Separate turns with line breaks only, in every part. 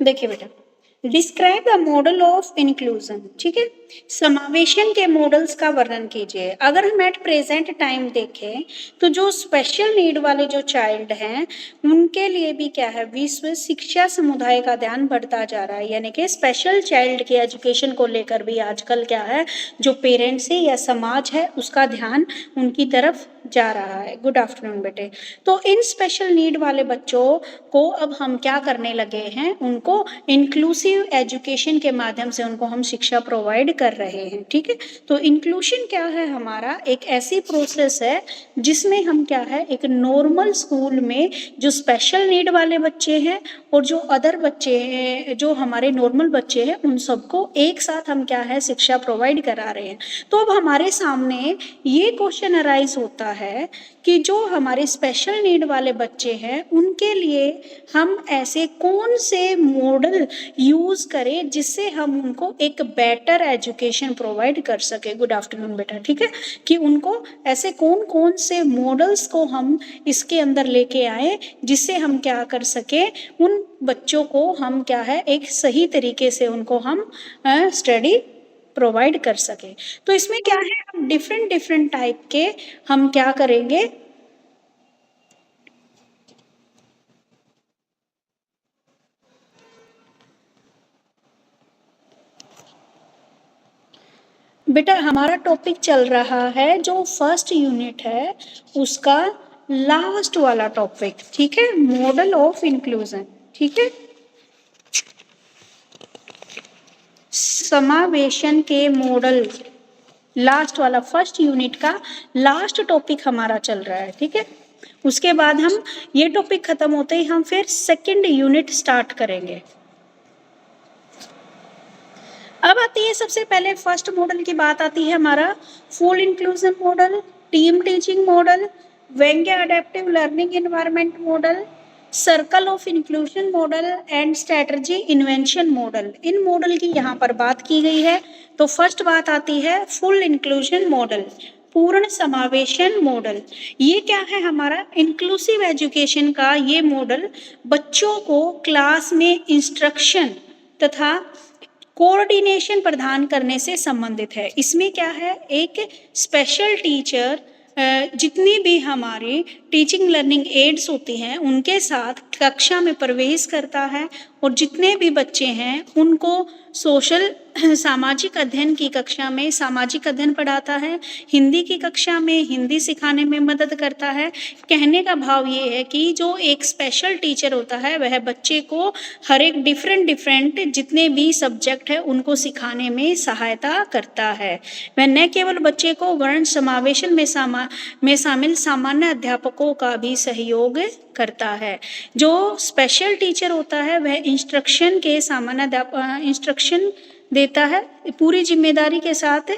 देखिए बेटा, describe the model of inclusion, ठीक है, समावेशन के मॉडल्स का वर्णन कीजिए। अगर हम एट प्रेजेंट टाइम देखें तो जो स्पेशल नीड वाले जो चाइल्ड हैं उनके लिए भी क्या है, विश्व शिक्षा समुदाय का ध्यान बढ़ता जा रहा है, यानी कि स्पेशल चाइल्ड की एजुकेशन को लेकर भी आजकल क्या है, जो पेरेंट्स है या समाज है उसका ध्यान उनकी तरफ जा रहा है। गुड आफ्टरनून बेटे। तो इन स्पेशल नीड वाले बच्चों को अब हम क्या करने लगे हैं, उनको इंक्लूसिव एजुकेशन के माध्यम से उनको हम शिक्षा प्रोवाइड कर रहे हैं, ठीक है। तो इंक्लूशन क्या है, हमारा एक ऐसी प्रोसेस है जिसमें हम क्या है, एक नॉर्मल स्कूल में जो स्पेशल नीड वाले बच्चे हैं और जो अदर बच्चे हैं, जो हमारे नॉर्मल बच्चे हैं, उन सबको एक साथ हम क्या है, शिक्षा प्रोवाइड करा रहे हैं। तो अब हमारे सामने ये क्वेश्चन अराइज होता है कि जो हमारे स्पेशल नीड वाले बच्चे हैं उनके लिए हम ऐसे कौन से मॉडल यूज करें जिससे हम उनको एक बेटर एजुकेशन प्रोवाइड कर सके। गुड आफ्टरनून बेटा, ठीक है, कि उनको ऐसे कौन कौन से मॉडल्स को हम इसके अंदर लेके आए जिससे हम क्या कर सके, उन बच्चों को हम क्या है, एक सही तरीके से उनको हम स्टडी प्रोवाइड कर सके। तो इसमें क्या है, हम डिफरेंट डिफरेंट टाइप के हम क्या करेंगे, बेटा हमारा टॉपिक चल रहा है जो फर्स्ट यूनिट है उसका लास्ट वाला टॉपिक, ठीक है, मॉडल ऑफ इंक्लूजन, ठीक है, समावेशन के मॉडल, लास्ट वाला फर्स्ट यूनिट का लास्ट टॉपिक हमारा चल रहा है, ठीक है। उसके बाद हम ये टॉपिक खत्म होते ही हम फिर सेकंड यूनिट स्टार्ट करेंगे। अब आती है सबसे पहले फर्स्ट मॉडल की बात आती है हमारा full inclusion model, team teaching model, व्यंग्य adaptive learning environment model, circle of inclusion model and strategy invention model. इन मॉडल की यहाँ पर बात की गई है। तो फर्स्ट बात आती है फुल इंक्लूजन मॉडल, पूर्ण समावेशन मॉडल। ये क्या है, हमारा इंक्लूसिव एजुकेशन का ये मॉडल बच्चों को क्लास में इंस्ट्रक्शन तथा कोऑर्डिनेशन प्रदान करने से संबंधित है। इसमें क्या है, एक स्पेशल टीचर जितनी भी हमारी टीचिंग लर्निंग एड्स होती हैं उनके साथ कक्षा में प्रवेश करता है और जितने भी बच्चे हैं उनको सोशल सामाजिक अध्ययन की कक्षा में सामाजिक अध्ययन पढ़ाता है, हिंदी की कक्षा में हिंदी सिखाने में मदद करता है। कहने का भाव ये है कि जो एक स्पेशल टीचर होता है वह बच्चे को हर एक डिफरेंट डिफरेंट जितने भी सब्जेक्ट है उनको सिखाने में सहायता करता है। वह न केवल बच्चे को वर्ण समावेशन में शामिल सामान्य अध्यापकों का भी सहयोग करता है। जो स्पेशल टीचर होता है वह इंस्ट्रक्शन के सामान्य इंस्ट्रक्शन देता है पूरी जिम्मेदारी के साथ।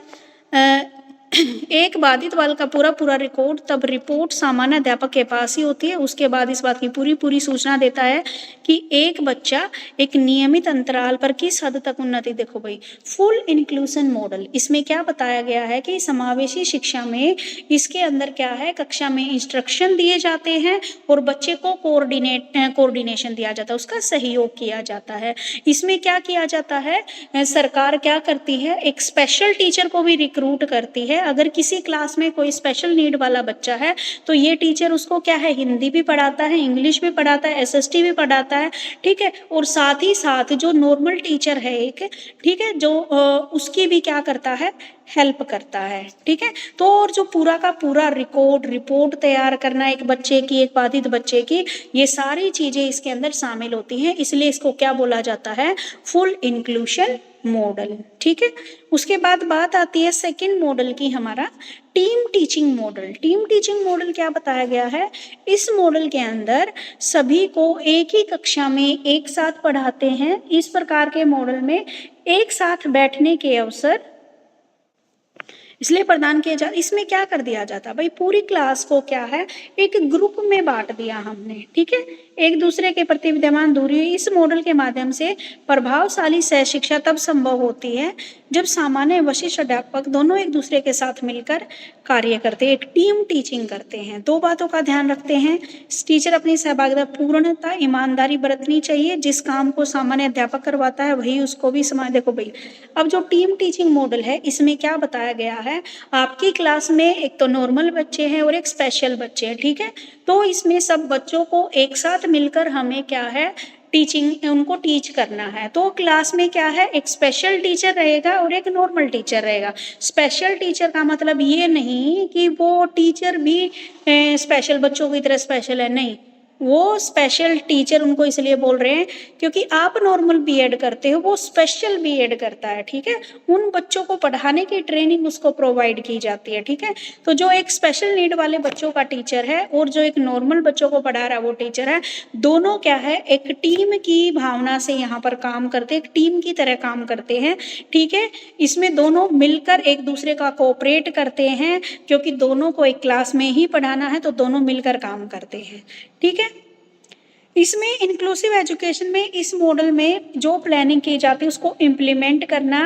एक बाधित बालक का पूरा पूरा रिकॉर्ड तब रिपोर्ट सामान्य अध्यापक के पास ही होती है। उसके बाद इस बात की पूरी पूरी सूचना देता है कि एक बच्चा एक नियमित अंतराल पर किस हद तक उन्नति। देखो भाई, फुल इंक्लूजन मॉडल, इसमें क्या बताया गया है कि समावेशी शिक्षा में इसके अंदर क्या है, कक्षा में इंस्ट्रक्शन दिए जाते हैं और बच्चे को कोऑर्डिनेशन दिया जाता है, उसका सहयोग किया जाता है। इसमें क्या किया जाता है, सरकार क्या करती है, एक स्पेशल टीचर को भी रिक्रूट करती है। अगर किसी क्लास में कोई स्पेशल नीड वाला बच्चा है तो ये टीचर उसको क्या है, हिंदी भी पढ़ाता है, इंग्लिश भी पढ़ाता है, एसएसटी भी पढ़ाता है, ठीक है। और साथ ही साथ जो नॉर्मल टीचर है एक, ठीक है, जो उसकी भी क्या करता है, हेल्प करता है, ठीक है। तो और जो पूरा का पूरा रिपोर्ट तैयार करना एक बच्चे की, एक बाधित बच्चे की, ये सारी चीजें इसके अंदर शामिल होती हैं। इसलिए इसको क्या बोला जाता है, फुल इंक्लूजन मॉडल, ठीक है। उसके बाद बात आती है सेकंड मॉडल की, हमारा team teaching model. Team teaching model क्या बताया गया है, इस मॉडल के अंदर सभी को एक ही कक्षा में एक साथ पढ़ाते हैं। इस प्रकार के मॉडल में एक साथ बैठने के अवसर इसलिए प्रदान किया जाता। इसमें क्या कर दिया जाता भाई, पूरी क्लास को क्या है, एक ग्रुप में बांट दिया हमने, ठीक है। एक दूसरे के प्रति विद्यमान दूरी। इस मॉडल के माध्यम से प्रभावशाली सह शिक्षा तब संभव होती है जब सामान्य वरिष्ठ अध्यापक दोनों एक दूसरे के साथ मिलकर कार्य करते हैं, एक टीम टीचिंग करते हैं। दो बातों का ध्यान रखते हैं, टीचर अपनी सहभागिता पूर्णता ईमानदारी बरतनी चाहिए। जिस काम को सामान्य अध्यापक करवाता है वही उसको भी समान। देखो भाई, अब जो टीम टीचिंग मॉडल है इसमें क्या बताया गया है, आपकी क्लास में एक तो नॉर्मल बच्चे हैं और एक स्पेशल बच्चे हैं, ठीक है। तो इसमें सब बच्चों को एक साथ मिलकर हमें क्या है, टीचिंग उनको टीच करना है। तो क्लास में क्या है, एक स्पेशल टीचर रहेगा और एक नॉर्मल टीचर रहेगा। स्पेशल टीचर का मतलब ये नहीं कि वो टीचर भी स्पेशल बच्चों की तरह स्पेशल है, नहीं। वो स्पेशल टीचर उनको इसलिए बोल रहे हैं क्योंकि आप नॉर्मल बीएड करते हो, वो स्पेशल बीएड करता है, ठीक है। उन बच्चों को पढ़ाने की ट्रेनिंग उसको प्रोवाइड की जाती है, ठीक है। तो जो एक स्पेशल नीड वाले बच्चों का टीचर है और जो एक नॉर्मल बच्चों को पढ़ा रहा है वो टीचर है, दोनों क्या है, एक टीम की भावना से यहाँ पर काम करते हैं, एक टीम की तरह काम करते हैं, ठीक है। इसमें दोनों मिलकर एक दूसरे का कोऑपरेट करते हैं क्योंकि दोनों को एक क्लास में ही पढ़ाना है, तो दोनों मिलकर काम करते हैं, ठीक है। इसमें इंक्लूसिव एजुकेशन में इस मॉडल में जो प्लानिंग की जाती है उसको इम्प्लीमेंट करना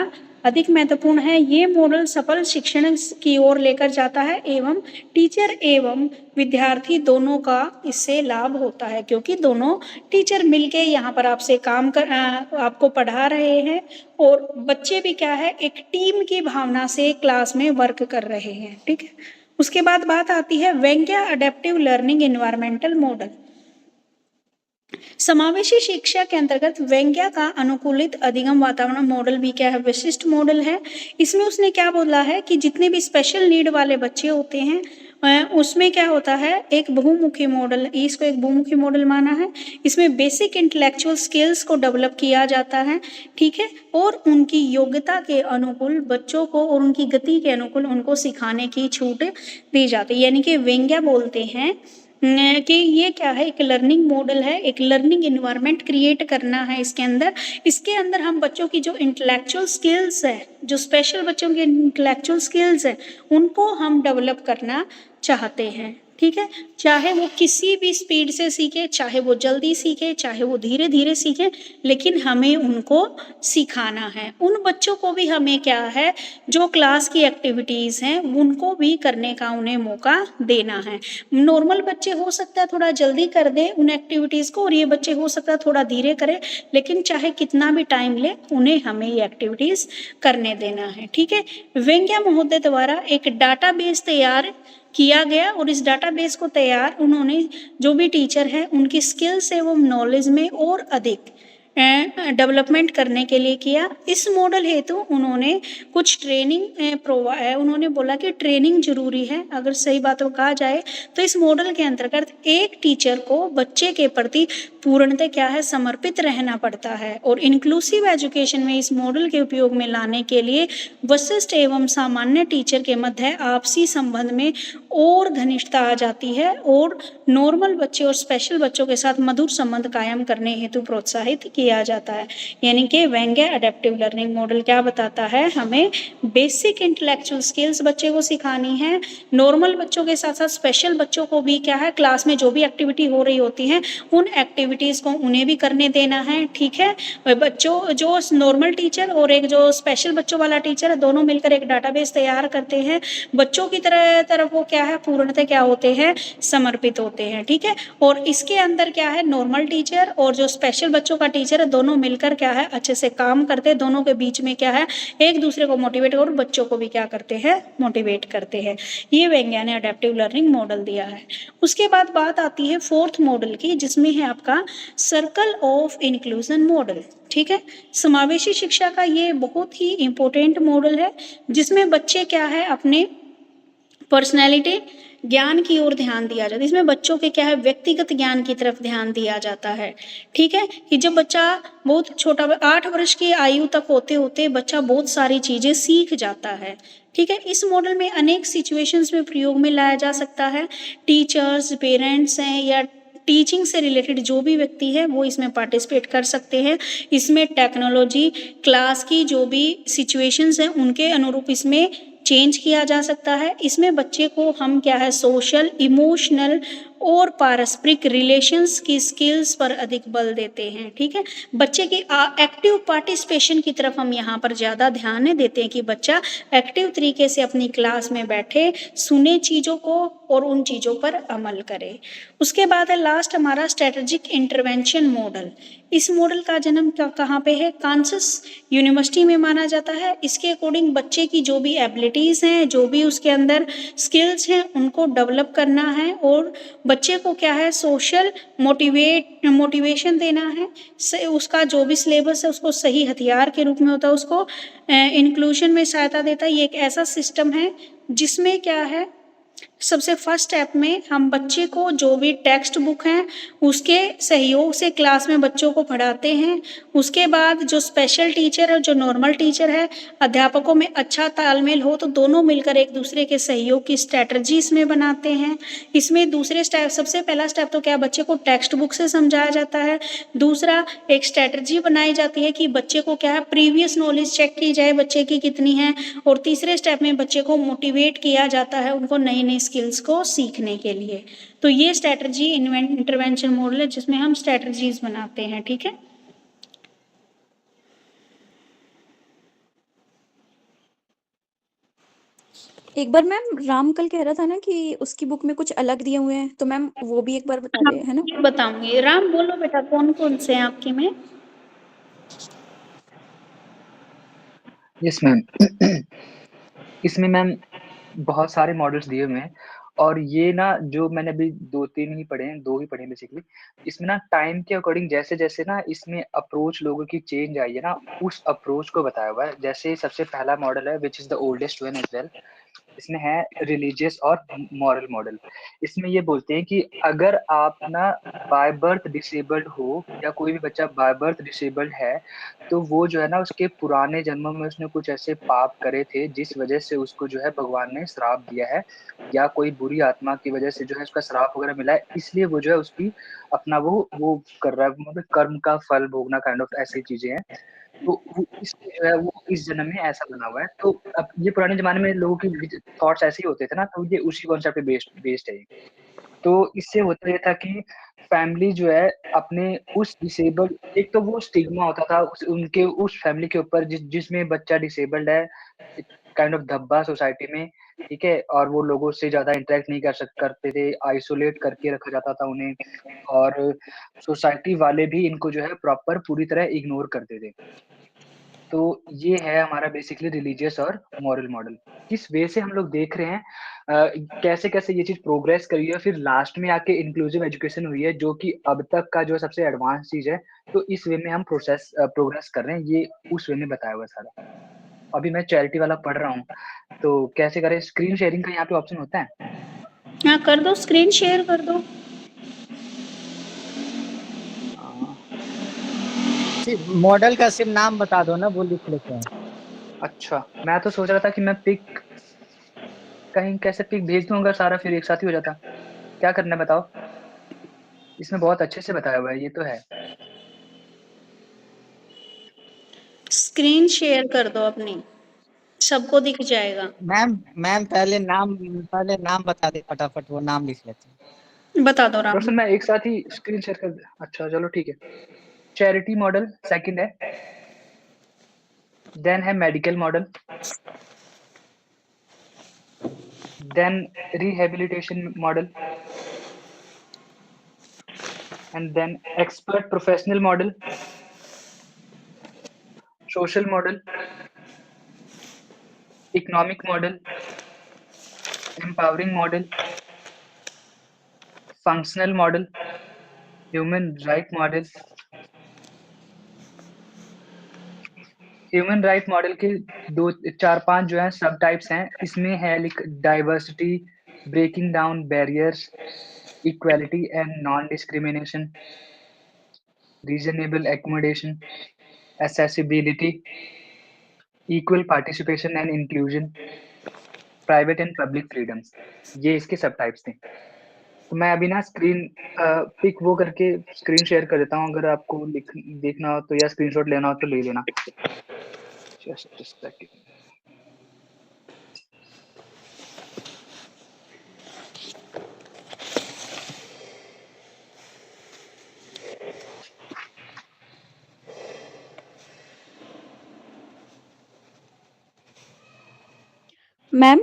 अधिक महत्वपूर्ण है। ये मॉडल सफल शिक्षण की ओर लेकर जाता है एवं टीचर एवं विद्यार्थी दोनों का इससे लाभ होता है क्योंकि दोनों टीचर मिलके यहाँ पर आपसे काम कर आपको पढ़ा रहे हैं और बच्चे भी क्या है, एक टीम की भावना से क्लास में वर्क कर रहे हैं, ठीक है। उसके बाद बात आती है वेंग्या अडेप्टिव लर्निंग एनवायरमेंटल मॉडल। समावेशी शिक्षा के अंतर्गत वेंग्या का अनुकूलित अधिगम वातावरण मॉडल भी क्या है, विशिष्ट मॉडल है। इसमें उसने क्या बोला है कि जितने भी स्पेशल नीड वाले बच्चे होते हैं उसमें क्या होता है, एक बहुमुखी मॉडल, इसको एक बहुमुखी मॉडल माना है। इसमें बेसिक इंटेलेक्चुअल स्किल्स को डेवलप किया जाता है, ठीक है, और उनकी योग्यता के अनुकूल बच्चों को और उनकी गति के अनुकूल उनको सिखाने की छूट दी जाती है। यानी कि वेंग्या बोलते हैं कि ये क्या है, एक लर्निंग मॉडल है, एक लर्निंग इन्वायरमेंट क्रिएट करना है इसके अंदर। इसके अंदर हम बच्चों की जो इंटेलेक्चुअल स्किल्स है, जो स्पेशल बच्चों की इंटेलेक्चुअल स्किल्स है, उनको हम डेवलप करना चाहते हैं, ठीक है। चाहे वो किसी भी स्पीड से सीखे, चाहे वो जल्दी सीखे, चाहे वो धीरे धीरे सीखे, लेकिन हमें उनको सिखाना है। उन बच्चों को भी हमें क्या है, जो क्लास की एक्टिविटीज हैं उनको भी करने का उन्हें मौका देना है। नॉर्मल बच्चे हो सकता है थोड़ा जल्दी कर दे उन एक्टिविटीज को और ये बच्चे हो सकता है थोड़ा धीरे करें, लेकिन चाहे कितना भी टाइम ले उन्हें हमें ये एक्टिविटीज करने देना है, ठीक है। वेंग्या महोदय द्वारा एक डाटाबेस तैयार किया गया और इस डाटाबेस को तैयार उन्होंने जो भी टीचर है उनकी स्किल्स एवं नॉलेज में और अधिक डेवलपमेंट करने के लिए किया। इस मॉडल हेतु उन्होंने कुछ ट्रेनिंग उन्होंने बोला कि ट्रेनिंग जरूरी है। अगर सही बातों कहा जाए तो इस मॉडल के अंतर्गत एक टीचर को बच्चे के प्रति पूर्णतः क्या है, समर्पित रहना पड़ता है। और इंक्लूसिव एजुकेशन में इस मॉडल के उपयोग में लाने के लिए वरिष्ठ एवं सामान्य टीचर के मध्य आपसी संबंध में और घनिष्ठता आ जाती है और नॉर्मल बच्चे और स्पेशल बच्चों के साथ मधुर संबंध कायम करने हेतु प्रोत्साहित किया जाता है। यानी कि वेंग्या अडेप्टिव लर्निंग मॉडल क्या बताता है, हमें बेसिक इंटेलेक्चुअल स्किल्स बच्चे को सिखानी है। नॉर्मल बच्चों के साथ साथ स्पेशल बच्चों को भी क्या है, क्लास में जो भी एक्टिविटी हो रही होती है उन एक्टिविटीज को उन्हें भी करने देना है, ठीक है। बच्चों जो नॉर्मल टीचर और एक जो स्पेशल बच्चों वाला टीचर है दोनों मिलकर एक डाटाबेस तैयार करते हैं। बच्चों की तरफ वो क्या है, पूर्णतः क्या होते हैं, समर्पित होते हैं, ठीक है। और इसके अंदर क्या है, नॉर्मल टीचर और जो स्पेशल बच्चों का टीचर है दोनों मिलकर क्या है, अच्छे से काम करते हैं। दोनों के बीच में क्या है, एक दूसरे को मोटिवेट और बच्चों को भी क्या करते हैं, मोटिवेट करते हैं। ये वेंग्या ने अडेप्टिव लर्निंग मॉडल दिया है। उसके बाद बात आती है फोर्थ मॉडल की, जिसमें है आपका सर्कल ऑफ इंक्लूजन मॉडल, ठीक है। समावेशी शिक्षा का ये बहुत ही इंपॉर्टेंट मॉडल है जिसमें बच्चे क्या है, अपने पर्सनैलिटी ज्ञान की ओर ध्यान दिया जाता है। इसमें बच्चों के क्या है, व्यक्तिगत ज्ञान की तरफ ध्यान दिया जाता है, ठीक है। कि जब बच्चा बहुत छोटा 8 वर्ष की आयु तक होते होते बच्चा बहुत सारी चीजें सीख जाता है, ठीक है। इस मॉडल में अनेक सिचुएशंस में प्रयोग में लाया जा सकता है। टीचर्स, पेरेंट्स हैं या टीचिंग से रिलेटेड जो भी व्यक्ति है वो इसमें पार्टिसिपेट कर सकते हैं। इसमें टेक्नोलॉजी, क्लास की जो भी सिचुएशंस हैं उनके अनुरूप इसमें चेंज किया जा सकता है। इसमें बच्चे को हम क्या है, सोशल, इमोशनल और पारस्परिक रिलेशंस की स्किल्स पर अधिक बल देते हैं। ठीक है, बच्चे की एक्टिव पार्टिसिपेशन की तरफ हम यहाँ पर ज़्यादा ध्यान देते हैं कि बच्चा एक्टिव तरीके से अपनी क्लास में बैठे, सुने चीज़ों को और उन चीज़ों पर अमल करे। उसके बाद है लास्ट हमारा स्ट्रेटेजिक इंटरवेंशन मॉडल। इस मॉडल का जन्म कहाँ पे है? कांसस यूनिवर्सिटी में माना जाता है। इसके अकॉर्डिंग बच्चे की जो भी एबिलिटीज़ हैं, जो भी उसके अंदर स्किल्स हैं, उनको डेवलप करना है और बच्चे को क्या है, सोशल मोटिवेशन देना है। उसका जो भी सिलेबस है उसको सही हथियार के रूप में होता है, उसको इंक्लूजन में सहायता देता है। ये एक ऐसा सिस्टम है जिसमें क्या है, सबसे फर्स्ट स्टेप में हम बच्चे को जो भी टेक्स्ट बुक हैं उसके सहयोग से क्लास में बच्चों को पढ़ाते हैं। उसके बाद जो स्पेशल टीचर है, जो नॉर्मल टीचर है, अध्यापकों में अच्छा तालमेल हो तो दोनों मिलकर एक दूसरे के सहयोग की स्ट्रैटेजी इसमें बनाते हैं। इसमें दूसरे स्टेप, सबसे पहला स्टेप तो क्या, बच्चे को टेक्स्ट बुक से समझाया जाता है। दूसरा, एक स्ट्रैटेजी बनाई जाती है कि बच्चे को क्या है, प्रीवियस नॉलेज चेक की जाए बच्चे की कितनी है। और तीसरे स्टेप में बच्चे को मोटिवेट किया जाता है उनको नई नई स्किल्स को सीखने के लिए। तो ये स्ट्रैटेजी इंटरवेंशन मॉडल है जिसमें हम स्ट्रैटेजीज बनाते हैं। ठीक है,
एक बार मैम राम कल कह रहा था ना कि उसकी बुक में कुछ अलग दिए हुए हैं, तो मैम वो भी एक बार बता दे, है ना?
बताऊंगी। राम बोलो बेटा, कौन कौन से हैं आपके में?
Yes ma'am. इसमें मैम बहुत सारे मॉडल्स दिए हुए हैं और ये ना जो मैंने अभी 2-3 ही पढ़े हैं, 2 ही पढ़े हैं बेसिकली। इसमें ना टाइम के अकॉर्डिंग जैसे-जैसे ना इसमें अप्रोच लोगों की चेंज आई है ना, उस अप्रोच को बताया हुआ है। जैसे सबसे पहला मॉडल है which is the oldest one as well. इसमें है रिलीजियस और मॉरल मॉडल। इसमें ये बोलते हैं कि अगर आप ना बाय बर्थ डिसेबल्ड हो या कोई भी बच्चा बाय बर्थ डिसेबल्ड है, तो वो जो है ना उसके पुराने जन्मों में उसने कुछ ऐसे पाप करे थे जिस वजह से उसको जो है भगवान ने श्राप दिया है, या कोई बुरी आत्मा की वजह से जो है उसका श्राप वगैरह मिला है, इसलिए वो जो है उसकी अपना वो कर रहा है, मतलब कर्म का फल भोगना, काइंड ऑफ ऐसी चीजें हैं। तो वो इसलिए जो है वो इस जन्म में ऐसा बना हुआ है। तो अब ये पुराने ज़माने में लोगों की थॉट्स ऐसे ही होते थे ना, तो ये उसी कॉन्सेप्ट पे बेस्ड बेस्ड है ये। तो इससे होता ये था कि फैमिली जो है अपने उस डिसेबल्ड, एक तो वो स्टिग्मा होता था उनके उस फैमिली के ऊपर जिसमें बच्चा डिसेबल्ड है, काइंड ऑफ धब्बा सोसाइटी में, ठीक है? और वो लोगों से ज़्यादा इंटरेक्ट नहीं करते थे, आइसोलेट करके रखा जाता था उन्हें, और सोसाइटी वाले भी इनको जो है प्रॉपर पूरी तरह इग्नोर करते थे। तो ये है हमारा बेसिकली रिलीजियस और मॉरल मॉडल। किस वे से हम लोग देख रहे हैं कैसे-कैसे ये चीज़ प्रोग्रेस करी है, फिर लास्ट में आके इंक्लूसिव एजुकेशन हुई है, जो कि अब तक का जो सबसे एडवांस चीज़ है। तो इस वे में हम प्रोग्रेस कर रहे हैं, ये उस वे में बताया हुआ है सारा। अभी मैं चैरिटी वाला पढ़ रहा हूँ, तो कैसे करें? स्क्रीन शेयरिंग का यहाँ पे ऑप्शन होता है?
हाँ कर दो, स्क्रीन शेयर कर दो।
अ,
मॉडल का सिर्फ नाम बता दो ना, वो लिख लेते हैं।
अच्छा, मैं तो सोच रहा था कि मैं पिक कहीं कैसे पिक भेज दूँगा सारा, फिर एक साथ ही हो जाता। क्या करना है बताओ? इसमें बहुत अच्छे से बताया हुआ है, ये तो है।
स्क्रीन शेयर कर दो अपनी, सबको दिख जाएगा।
मैम मैम पहले नाम बता दे फटाफट, वो नाम लिख लेते हैं।
बता दो राम।
दरअसल मैं एक साथ ही स्क्रीन शेयर कर अच्छा चलो ठीक है। चैरिटी मॉडल सेकंड है, देन है medical model, then rehabilitation model, and then expert professional model, social model, economic model, empowering model, functional model, human right model. Human right model के 2-4-5 जो है सब टाइप्स हैं। इसमें है like diversity, breaking down barriers, equality and non discrimination, reasonable accommodation, accessibility, equal participation and inclusion, private and public freedoms. ये इसके सब टाइप्स थे। तो मैं अभी ना स्क्रीन पिक वो करके स्क्रीन शेयर कर देता हूँ, अगर आपको देखना हो तो या स्क्रीनशॉट लेना हो तो ले लेना। Just a second.
Ma'am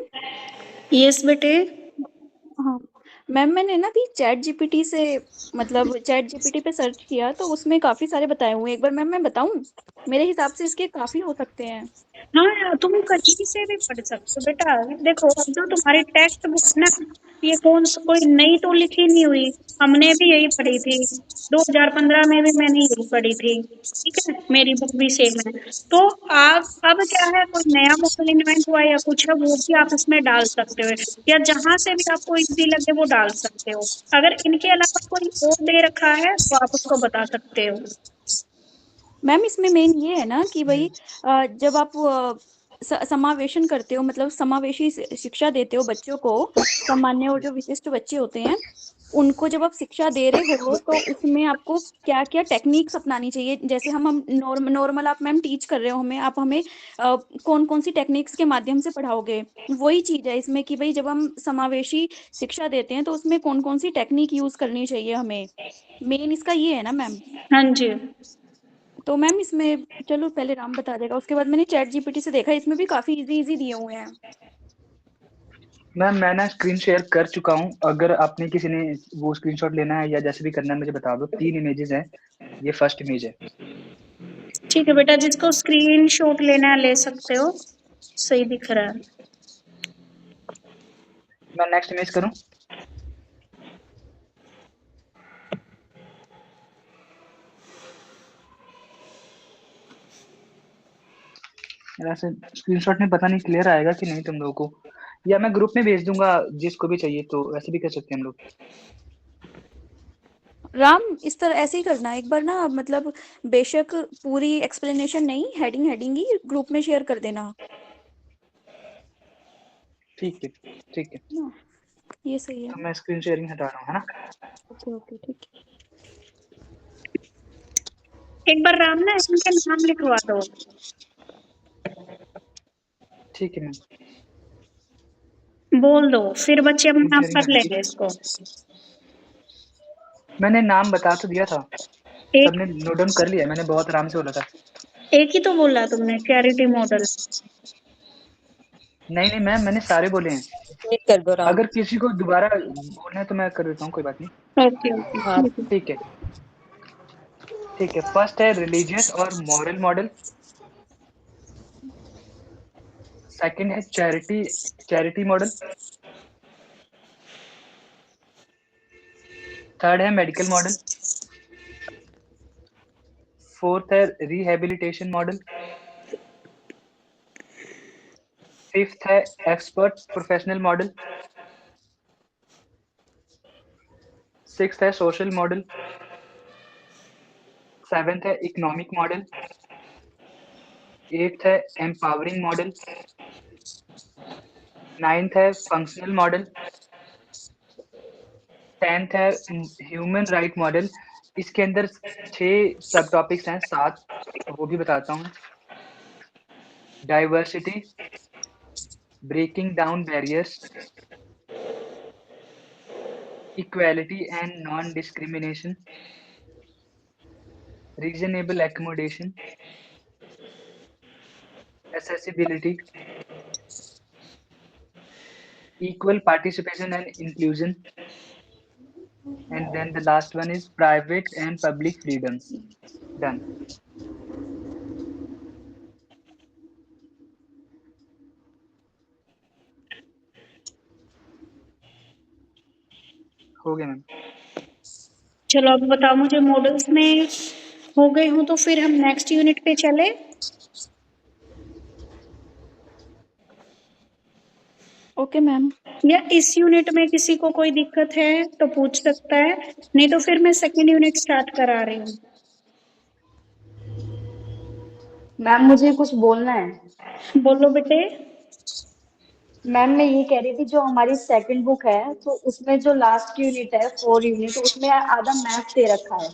yes बेटे।
हाँ मैम, मैंने ना अभी चैट जीपीटी से मतलब चैट जीपीटी पे सर्च किया तो उसमें काफी सारे बताए हुए हैं। एक बार मैम मैं बताऊं, मेरे हिसाब से इसके काफी हो सकते हैं।
हाँ, तुम कहीं से भी पढ़ सकते हो बेटा। देखो, अब जो तुम्हारी टेक्स्ट बुक ना, ये कोई नई तो लिखी नहीं हुई। हमने भी यही पढ़ी थी, 2015 में भी मैंने यही पढ़ी थी। ठीक है, मेरी बुक भी सेम है। तो आप अब क्या है, कोई नया मॉडल इन्वेंट हुआ या कुछ है, वो भी आप इसमें डाल सकते हो, या जहां से भी आपको इजी लगे वो डाल सकते हो। अगर इनके अलावा कोई और दे रखा है तो आप उसको बता सकते हो।
मैम इसमें मेन ये है ना कि भाई जब आप समावेशन करते हो, मतलब समावेशी शिक्षा देते हो बच्चों को, सामान्य और जो विशिष्ट बच्चे होते हैं उनको जब आप शिक्षा दे रहे हो तो उसमें आपको क्या क्या टेक्निक्स अपनानी चाहिए। जैसे हम नॉर्मल आप मैम टीच कर रहे हो हमें, आप हमें कौन कौन सी टेक्निक्स के माध्यम से पढ़ाओगे, वही चीज है इसमें कि भाई जब हम समावेशी शिक्षा देते हैं तो उसमें कौन कौन सी टेक्निक यूज करनी चाहिए हमें। मेन इसका ये है ना मैम।
हाँ जी।
तो मैम इसमें चलो पहले राम बता देगा, उसके बाद मैंने चैट जीपीटी से देखा, इसमें भी काफी इजी इजी दिए हुए हैं।
मैम मैं ना स्क्रीन शेयर कर चुका हूँ, अगर आपने किसी ने वो स्क्रीनशॉट लेना है या जैसे भी करना है मुझे बता दो। 3 इमेजेस हैं, ये फर्स्ट इमेज है।
ठीक है बेटा, जिसको स्क्रीनशॉट लेना है ले सकते हो, सही दिख रहा है।
मैं नेक्स्ट इमेज करूँ? ऐसे स्क्रीनशॉट में पता नहीं क्लियर आएगा कि नहीं तुम लोगों को, या मैं ग्रुप में भेज दूंगा जिसको भी चाहिए, तो ऐसे भी कर सकते हैं हम लोग।
राम इस तरह ऐसे ही करना एक बार ना, मतलब बेशक पूरी एक्सप्लेनेशन नहीं, हेडिंग हेडिंग ही ग्रुप में शेयर कर देना।
ठीक है ठीक है,
ना, ये सही है।
तो मैं स्क्रीन शेयरिंग हटा रहा हूँ, है ना।
ओके ओके ठीक है।
एक बार राम ना इनके नाम लिखवा दो।
ठीक है मैम,
बोल दो, फिर बच्चे अपने
स्क्रीन
आप
शेयरिंग
कर
हट
लेंगे
गई।
इसको।
मैंने नाम बता तो दिया था,
एक
सबने नोट डाउन कर लिया, मैंने बहुत आराम से बोला था।
एक ही तो बोला तुमने, चैरिटी मॉडल।
नहीं नहीं मैम, मैंने सारे बोले हैं।
एक कर दो राम।
अगर किसी को दोबारा बोलना है तो मैं कर देता हूँ, कोई बात नहीं।
ओके ओके
हाँ।
ठीक है।
ठीक है ठीक है, फर्स्ट है रिलीजियस और मॉरल मॉडल। सेकंड है चैरिटी मॉडल। थर्ड है मेडिकल मॉडल। फोर्थ है रिहेबिलिटेशन मॉडल। फिफ्थ है एक्सपर्ट प्रोफेशनल मॉडल। सिक्स्थ है सोशल मॉडल। सेवेंथ है इकोनॉमिक मॉडल। एट्थ है एम्पावरिंग मॉडल। नाइन्थ है फंक्शनल मॉडल। 10th है ह्यूमन राइट मॉडल। इसके अंदर 6 सब टॉपिक्स हैं, 7, वो भी बताता हूँ। Diversity, breaking down barriers, equality and non discrimination, reasonable accommodation, accessibility, equal participation and inclusion, and then the last one is private and public freedoms. Done. हो गया मैम।
चलो अब बताओ मुझे, मॉडल्स में हो गए हूँ तो फिर हम नेक्स्ट यूनिट पे चले।
Okay ma'am.
या इस यूनिट में किसी को कोई दिक्कत है तो पूछ सकता है, नहीं तो फिर मैं सेकंड यूनिट स्टार्ट करा रही हूँ।
मैम मुझे कुछ बोलना है।
बोलो बेटे।
मैम मैं ये कह रही थी, जो हमारी सेकंड बुक है तो उसमें जो लास्ट यूनिट है 4 यूनिट, तो उसमें आधा मैथ दे रखा है।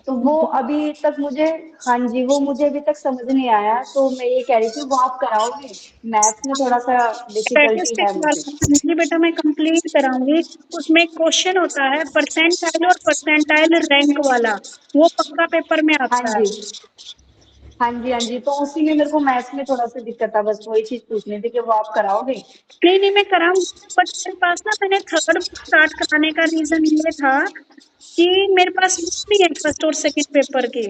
तो वो अभी तक मुझे, हाँ जी, वो मुझे अभी तक समझ नहीं आया, तो मैं ये कह रही थी वो आप कराओगे। मैथ में थोड़ा सा डिफिकल्टी
स्टैटिस्टिक्स
है मुझे।
वाला जी बेटा मैं कंप्लीट कराऊंगी। उसमें क्वेश्चन होता है परसेंटाइल और परसेंटाइल रैंक वाला, वो पक्का पेपर में
हाँ
आता
जी।
है।
हाँ जी, तो उसी में मेरे को मैथ्स में थोड़ा सा दिक्कत था, बस वही चीज पूछनी थी कि वो आप कराओगे।
नहीं नहीं, मैं कराऊंगी, बट मेरे पास ना, मैंने थर्ड बुक स्टार्ट कराने का रीजन ये था कि मेरे पास बुक नहीं है फर्स्ट और सेकंड पेपर के।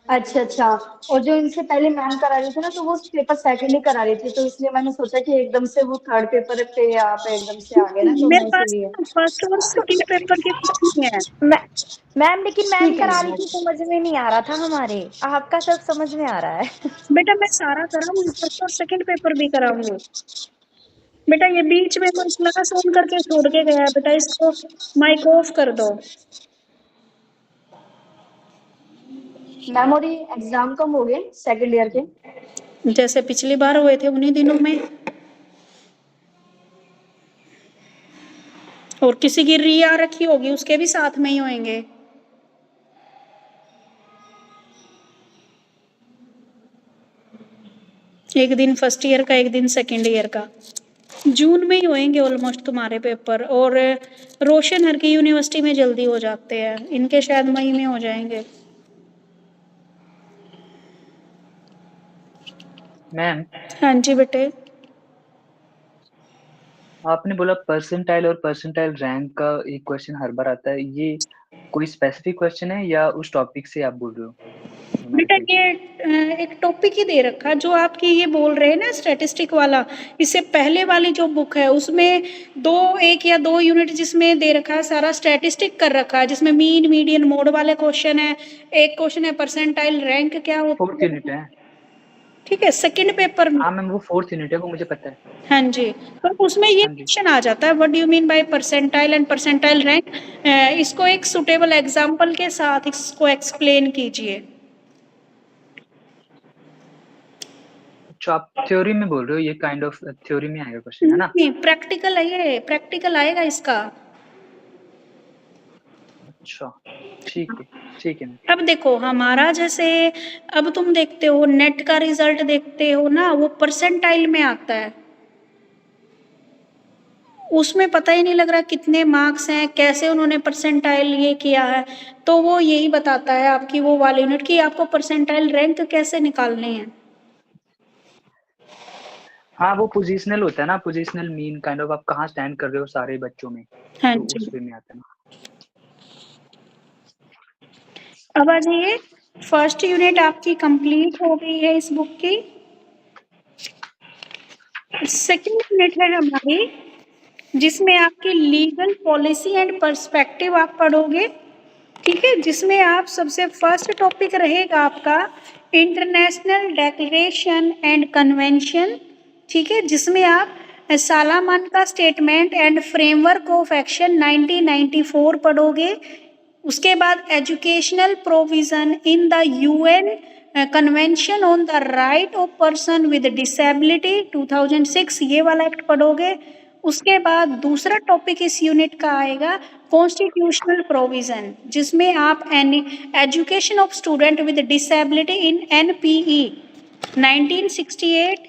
अच्छा, और जो इनसे पहले मैम करा रही थी ना, तो वो पेपर सेकंड ही करा रही थी, तो इसलिए मैंने सोचा कि एकदम से वो थर्ड पेपर पे आप एकदम से आ गए ना, तो
मेरे
मैं
पास
इसीलिए।
फर्स्ट और सेकंड पेपर के बुक नहीं है।
मै- मैम लेकिन मैम
ठीक है
करा
मैम,
रही थी, समझ में नहीं आ रहा था हमारे, आपका सब समझ में आ रहा है।
बेटा मैं सारा कराऊंगी, फर्स्ट और सेकंड पेपर भी कराऊंगी। बेटा ये बीच में कोई क्लास ऑन करके छोड़ के गया है, बेटा इसको माइक ऑफ कर दो।
मैम और ये एग्जाम कब हो गए सेकंड ईयर के?
जैसे पिछली बार हुए थे उन्हीं दिनों में। और किसी की री आ रखी होगी उसके भी साथ में ही होंगे। एक दिन फर्स्ट ईयर का, एक दिन सेकंड ईयर का। जून में ही होंगे ऑलमोस्ट तुम्हारे पेपर। और रोशन हर की यूनिवर्सिटी में जल्दी हो जाते हैं, इनके शायद मई में हो जाएंगे।
मैम
हाँ जी बेटे।
आपने बोला परसेंटाइल और परसेंटाइल रैंक का एक क्वेश्चन हर बार आता है, ये कोई स्पेसिफिक क्वेश्चन है या उस टॉपिक से आप बोल रहे हो
बेटा
न्यूमेरिकल?
ये एक टॉपिक ही दे रखा जो आपकी ये बोल रहे हैं ना स्टैटिस्टिक वाला, इससे पहले वाली जो बुक है उसमें एक या दो यूनिट जिसमें दे रखा है सारा स्टैटिस्टिक कर रखा है, जिसमें मीन मीडियन मोड वाले क्वेश्चन है। एक क्वेश्चन है परसेंटाइल रैंक क्या
फोर्थ
होती
यूनिट
है।
है।
ठीक है, सेकंड पेपर में।
हाँ मैम, वो फोर्थ यूनिट है, वो मुझे पता है।
हाँ जी, तो उसमें ये
हाँ जी।
क्वेश्चन आ जाता है, what do you mean by percentile and percentile rank. इसको एक सुटेबल एग्जांपल के साथ इसको एक्सप्लेन कीजिए।
अच्छा, आप थ्योरी में बोल रहे हो, ये काइंड ऑफ थ्योरी में आएगा क्वेश्चन, है ना?
नहीं, प्रैक्टिकल है, ये प्रैक्टिकल आएगा इसका।
अच्छा, ठीक है, ठीक है मैम।
अब देखो हमारा जैसे, अब तुम देखते हो नेट का रिजल्ट देखते हो ना, वो परसेंटाइल में आता है। उसमें पता ही नहीं लग रहा कितने मार्क्स हैं, कैसे उन्होंने परसेंटाइल ये किया है। तो वो यही बताता है आपकी वो वाली यूनिट की आपको परसेंटाइल रैंक कैसे निकालने हैं।
हाँ, वो पोजिशनल होता है ना, पोजिशनल मीन काइंड ऑफ, आप कहाँ स्टैंड कर रहे हो सारे बच्चों में,
हाँ
तो
जी।
उस वे में आता है ना।
अब आ जाइए, फर्स्ट यूनिट आपकी कंप्लीट हो गई है इस बुक की। सेकंड यूनिट है हमारी, जिसमें आपकी लीगल पॉलिसी एंड पर्सपेक्टिव आप पढ़ोगे। ठीक है, जिसमें आप सबसे फर्स्ट टॉपिक रहेगा आपका इंटरनेशनल डेक्लेरेशन एंड कन्वेंशन। ठीक है, जिसमें आप सालामान का statement and framework of action 1994 पढ़ोगे। उसके बाद educational provision in the UN convention on the right of person with disability 2006, ये वाला एक्ट पढ़ोगे। उसके बाद दूसरा टॉपिक इस यूनिट का आएगा कॉन्स्टिट्यूशनल प्रोविजन, जिसमें आप education of student with disability in NPE 1968,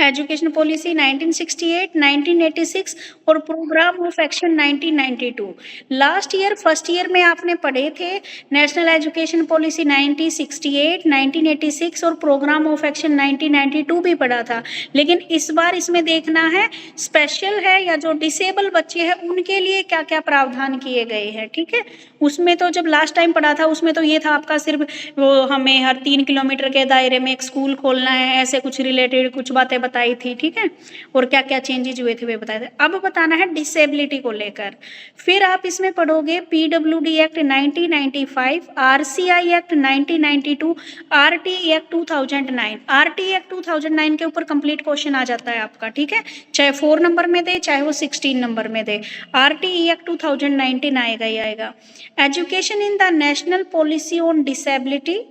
education policy 1968, 1986 और programme of action 1992। Last year first year में आपने पढ़े थे नेशनल एजुकेशन पॉलिसी 1968, 1986 और प्रोग्राम ऑफ एक्शन 1992 भी पढ़ा था। लेकिन इस बार इसमें देखना है स्पेशल है या जो डिसेबल बच्चे हैं उनके लिए क्या क्या प्रावधान किए गए हैं। ठीक है, उसमें तो जब लास्ट टाइम पढ़ा था उसमें तो ये था आपका सिर्फ वो हमें हर 3 किलोमीटर के दायरे में एक स्कूल खोलना है, ऐसे कुछ रिलेटेड कुछ बातें बताई थी। ठीक है, और क्या क्या चेंजेज हुए थे वे बताए थे। अब बताना है डिसेबिलिटी को लेकर। फिर आप इसमें पढ़ोगे PWD act 1995, RCI act 1992, RT act 2009। RT act 2009 के ऊपर कंप्लीट क्वेश्चन आ जाता है आपका। ठीक है, चाहे 4 नंबर में दे चाहे वो 16 नंबर में दे, आरटी एक्ट 2019 आएगा ही आएगा। Education in the national policy on disability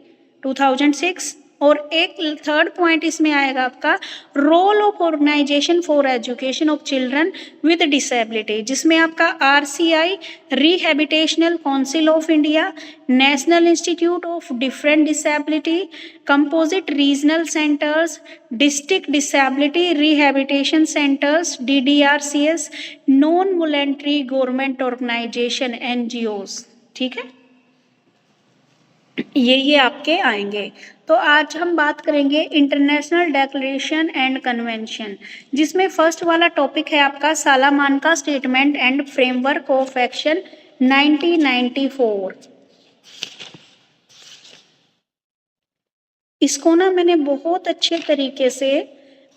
2006। और एक थर्ड पॉइंट इसमें आएगा आपका role of organisation for education of children with disability, जिसमें आपका RCI, rehabilitation council of India, national institute of different disability, composite regional centres, district disability rehabilitation centres DDRCS, non voluntary government organisation NGOs। ठीक है, ये आपके आएंगे। तो आज हम बात करेंगे इंटरनेशनल डेक्लेरेशन एंड कन्वेंशन, जिसमें फर्स्ट वाला टॉपिक है आपका Salamanca statement and framework of action 1994। इसको ना मैंने बहुत अच्छे तरीके से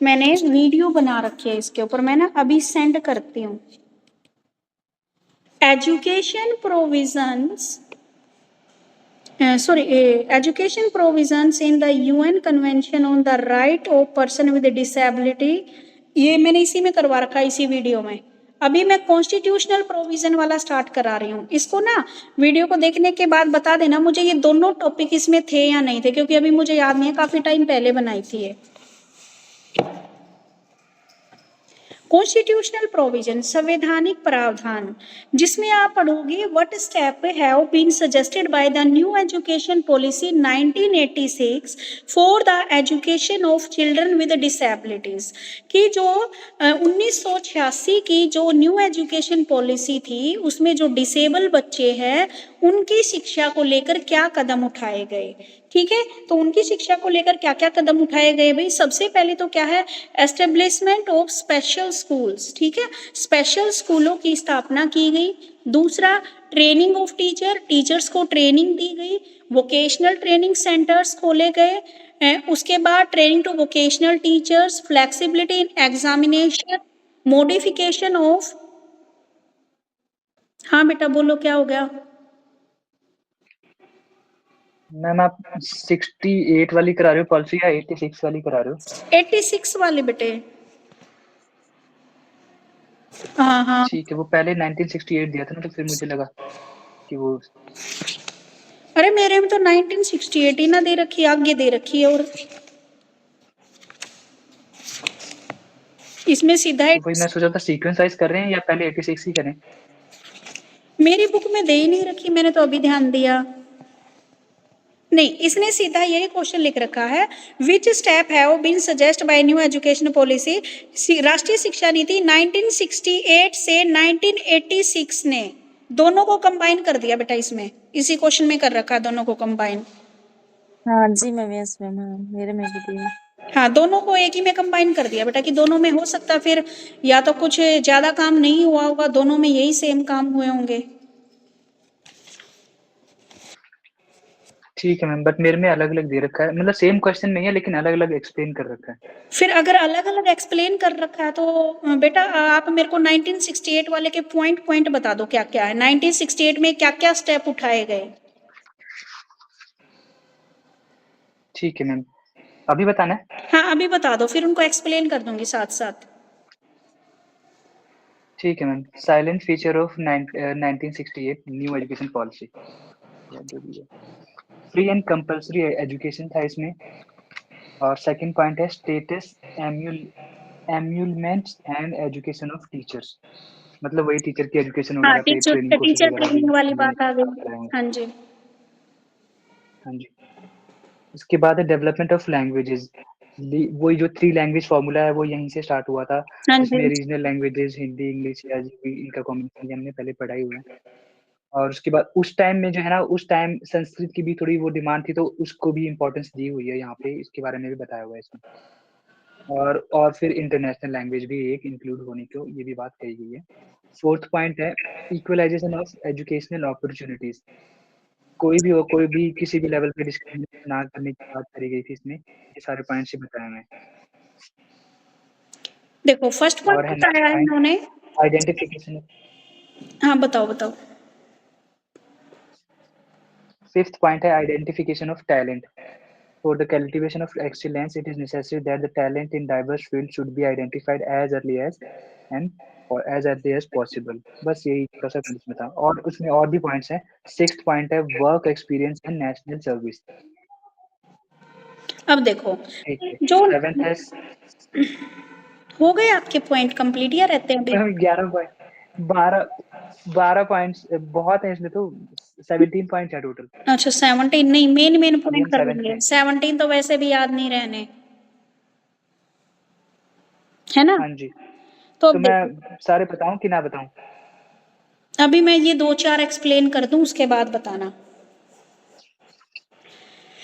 मैंने वीडियो बना रखी है इसके ऊपर, मैं ना अभी सेंड करती हूँ। Education provisions education provisions in the UN Convention on the Right of Person with Disability, ये मैंने इसी में करवा रखा है, इसी वीडियो में। अभी मैं कॉन्स्टिट्यूशनल प्रोविजन वाला स्टार्ट करा रही हूँ। इसको ना वीडियो को देखने के बाद बता देना मुझे ये दोनों टॉपिक इसमें थे या नहीं थे, क्योंकि अभी मुझे याद नहीं है, काफी टाइम पहले बनाई थी ये। कॉन्स्टिट्यूशनल प्रोविजन, संवैधानिक प्रावधान, जिसमें आप पढ़ोगे what step have been suggested by the new education policy 1986 for the education of children with disabilities, कि जो 1986 की जो न्यू एजुकेशन पॉलिसी थी उसमें जो डिसेबल बच्चे हैं उनकी शिक्षा को लेकर क्या कदम उठाए गए। ठीक है, तो उनकी शिक्षा को लेकर क्या क्या कदम उठाए गए भाई। सबसे पहले तो क्या है, एस्टेब्लिशमेंट ऑफ स्पेशल स्कूल्स। ठीक है, स्पेशल स्कूलों की स्थापना की गई। दूसरा, ट्रेनिंग ऑफ टीचर, टीचर्स को ट्रेनिंग दी गई। वोकेशनल ट्रेनिंग सेंटर्स खोले गए। उसके बाद training to vocational teachers, flexibility in examination, modification of, हाँ बेटा बोलो क्या हो गया।
मैम आप 68 वाली करा रहे हो पॉलिसी या 86 वाली करा रहे हो?
86 वाले बेटे। हाँ हाँ,
ठीक है, वो पहले 1968 दिया था ना, तो फिर मुझे लगा कि वो
अरे मेरे में तो 1968 ही ना दे रखी है, आगे दे रखी है। और इसमें सीधा
तो वही मैं सोचा था सीक्वेंस वाइज कर रहे हैं या पहले 86 ही करें।
मेरी बुक में दे ही नहीं रखी, मैंने तो अभी ध्यान दिया। नहीं, इसने सीधा यही क्वेश्चन लिख रखा है, which step have been suggest by new education policy, राष्ट्रीय शिक्षा नीति 1968 से 1986 ने दोनों को कंबाइन कर दिया बेटा। इसमें इसी क्वेश्चन में कर रखा है दोनों को कंबाइन।
हाँ जी मैम, यस मैम, हाँ मेरे में भी दिया।
हाँ, दोनों को एक ही में कंबाइन कर दिया बेटा, कि दोनों में हो सकता फिर या तो कुछ ज्यादा काम नहीं हुआ होगा, दोनों में यही सेम काम हुए होंगे।
ठीक है मैम, बट मेरे में अलग अलग दे रखा है, मतलब सेम क्वेश्चन नहीं है लेकिन अलग अलग एक्सप्लेन कर रखा है।
फिर अगर अलग अलग एक्सप्लेन कर रखा है तो बेटा आप मेरे को 1968 वाले के पॉइंट पॉइंट बता दो क्या क्या है, 1968 में क्या क्या स्टेप उठाए गए।
ठीक है मैम, अभी बताना है?
हाँ अभी बता दो, फिर उनको एक्सप्लेन कर दूंगी साथ साथ।
ठीक है ma'am, salient feature of 1968 new education policy, free and compulsory education था इसमें। और सेकंड पॉइंट है status emoluments and education of teachers, मतलब वही टीचर की एजुकेशन
हाँ,
वगैरह पे ट्रेनिंग कोर्सेज
टीचर
वगैरह भी
ट्रेनिंग वाली
हमें
बात आ गई।
कराएंगे।
हाँ जी,
हाँ जी, उसके बाद है डेवलपमेंट ऑफ लैंग्वेजेस, वही जो 3 लैंग्वेज फॉर्मूला है वो यहीं से स्टार्ट हुआ था।
हाँ
इसमें
जी,
रीजनल लैंग्वेजेस हिंदी, इंग्लिश या जो भी इनका कॉम्बिनेशन हमने पहले पढ़ा ही हुआ है। और उसके बाद उस टाइम में जो है ना, उस टाइम संस्कृत की भी थोड़ी वो डिमांड थी, तो उसको भी इम्पोर्टेंस दी हुई है यहाँ पे, इसके बारे में भी बताया हुआ है इसमें। और फिर इंटरनेशनल लैंग्वेज भी एक इंक्लूड होने को ये भी बात कही गई है। फोर्थ पॉइंट है इक्वलाइजेशन ऑफ एजुकेशनल अपॉर्चुनिटीज, कोई भी हो, कोई भी किसी भी लेवल पे डिस्क्रिमिनेशन ना करने की बात करी गई थी इसमें, ये सारे पॉइंट्स ही बताए हुए हैं।
देखो फर्स्ट पॉइंट
और है
बताया है
नेक्स्ट
इन्होंने।
Point identification.
हाँ बताओ बताओ।
फिफ्थ पॉइंट है identification of talent, for the cultivation of excellence it is necessary that the talent in diverse fields should be identified as early as and or as early as possible। बस यही थोड़ा सा इसमें था, और उसमें और भी पॉइंट्स हैं। सिक्स्थ पॉइंट है work experience and national service.
अब देखो
ठीक है,
जो
सेवेंथ है
हो गए आपके पॉइंट कंप्लीट या रहते हैं अभी।
11 पॉइंट, 12 पॉइंट्स बहुत है इसमें, तो 17 पॉइंट है टोटल।
अच्छा 17 नहीं, मेन मेन
अभी
पॉइंट
हम
कर
7
लेंगे,
पे
17 तो वैसे भी याद नहीं रहने, है ना।
हाँ जी,
तो
तो
अब
मैं
देखो,
सारे बताऊं कि ना बताऊं?
अभी मैं ये 2-4 एक्सप्लेन कर दूं उसके बाद बताना।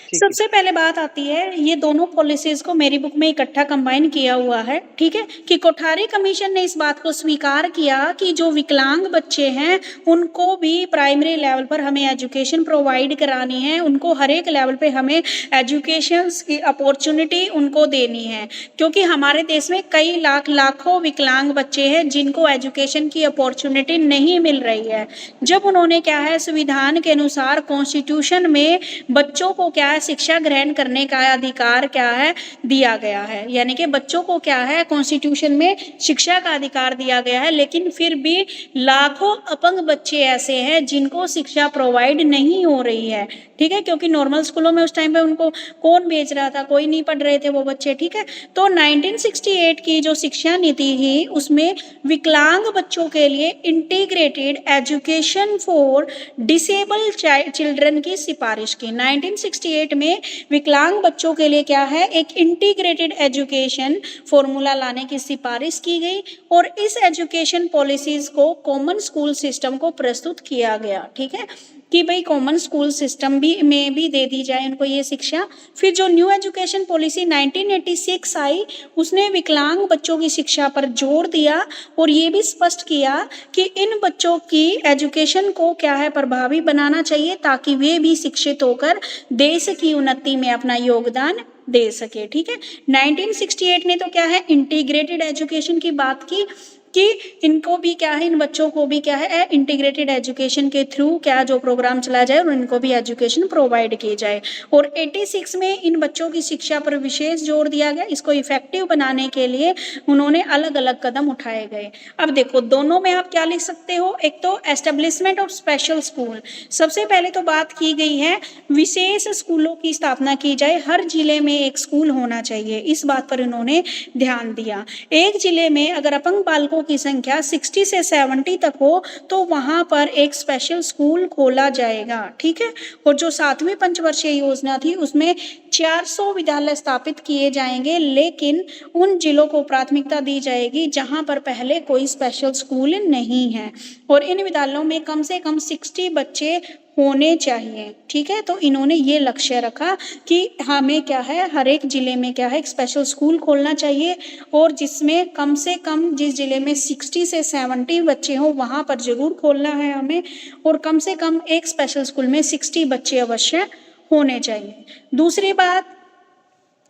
ठीक है।
सबसे पहले बात आती है, ये दोनों पॉलिसीज को मेरी बुक में इकट्ठा कंबाइन किया हुआ है, ठीक है, कि कोठारी कमीशन ने इस बात को स्वीकार किया कि जो विकलांग बच्चे हैं उनको भी प्राइमरी लेवल पर हमें एजुकेशन प्रोवाइड करानी है, उनको हर एक लेवल पे हमें एजुकेशन की अपॉर्चुनिटी उनको देनी है, क्योंकि हमारे देश में कई लाखों विकलांग बच्चे हैं जिनको एजुकेशन की अपॉर्चुनिटी नहीं मिल रही है। जब उन्होंने क्या है संविधान के अनुसार कॉन्स्टिट्यूशन में बच्चों को क्या है शिक्षा ग्रहण करने का अधिकार क्या है दिया गया है, यानी कि बच्चों को क्या है कॉन्स्टिट्यूशन में शिक्षा का अधिकार दिया गया है, लेकिन फिर भी लाखों अपंग बच्चे ऐसे हैं जिनको शिक्षा प्रोवाइड नहीं हो रही है, ठीक है, क्योंकि नॉर्मल स्कूलों में उस टाइम पे उनको कौन भेज रहा था, कोई नहीं पढ़ रहे थे वो बच्चे, ठीक है। तो 1968 की जो शिक्षा नीति थी उसमें विकलांग बच्चों के लिए integrated education for disable children की सिफारिश की। 1968 में विकलांग बच्चों के लिए क्या है एक इंटीग्रेटेड एजुकेशन फॉर्मूला लाने की सिफारिश की गई और इस एजुकेशन पॉलिसीज को कॉमन स्कूल सिस्टम को प्रस्तुत किया गया, ठीक है, कि भाई कॉमन स्कूल सिस्टम भी में भी दे दी जाए उनको ये शिक्षा। फिर जो न्यू एजुकेशन पॉलिसी 1986 आई उसने विकलांग बच्चों की शिक्षा पर जोर दिया और ये भी स्पष्ट किया कि इन बच्चों की एजुकेशन को क्या है प्रभावी बनाना चाहिए ताकि वे भी शिक्षित होकर देश की उन्नति में अपना योगदान दे सके, ठीक है। 1968 ने तो क्या है इंटीग्रेटेड एजुकेशन की बात की कि इनको भी क्या है इन बच्चों को भी क्या है इंटीग्रेटेड एजुकेशन के थ्रू क्या जो प्रोग्राम चलाया जाए और इनको भी एजुकेशन प्रोवाइड की जाए। और 86 में इन बच्चों की शिक्षा पर विशेष जोर दिया गया, इसको इफेक्टिव बनाने के लिए उन्होंने अलग अलग कदम उठाए गए। अब देखो दोनों में आप क्या लिख सकते हो, एक तो एस्टेब्लिशमेंट ऑफ स्पेशल स्कूल, सबसे पहले तो बात की गई है विशेष स्कूलों की स्थापना की जाए, हर जिले में एक स्कूल होना चाहिए, इस बात पर इन्होंने ध्यान दिया। एक जिले में अगर अपंग बालकों की संख्या 60 से 70 तक हो तो वहां पर एक स्पेशल स्कूल खोला जाएगा, ठीक है। और जो 7वीं पंचवर्षीय योजना थी उसमें 400 विद्यालय स्थापित किए जाएंगे, लेकिन उन जिलों को प्राथमिकता दी जाएगी जहां पर पहले कोई स्पेशल स्कूल नहीं है और इन विद्यालयों में कम से कम 60 बच्चे होने चाहिए, ठीक है। तो इन्होंने ये लक्ष्य रखा कि हमें क्या है हर एक जिले में क्या है एक स्पेशल स्कूल खोलना चाहिए और जिसमें कम से कम जिस जिले में 60 से 70 बच्चे हों वहाँ पर जरूर खोलना है हमें, और कम से कम एक स्पेशल स्कूल में 60 बच्चे अवश्य होने चाहिए। दूसरी बात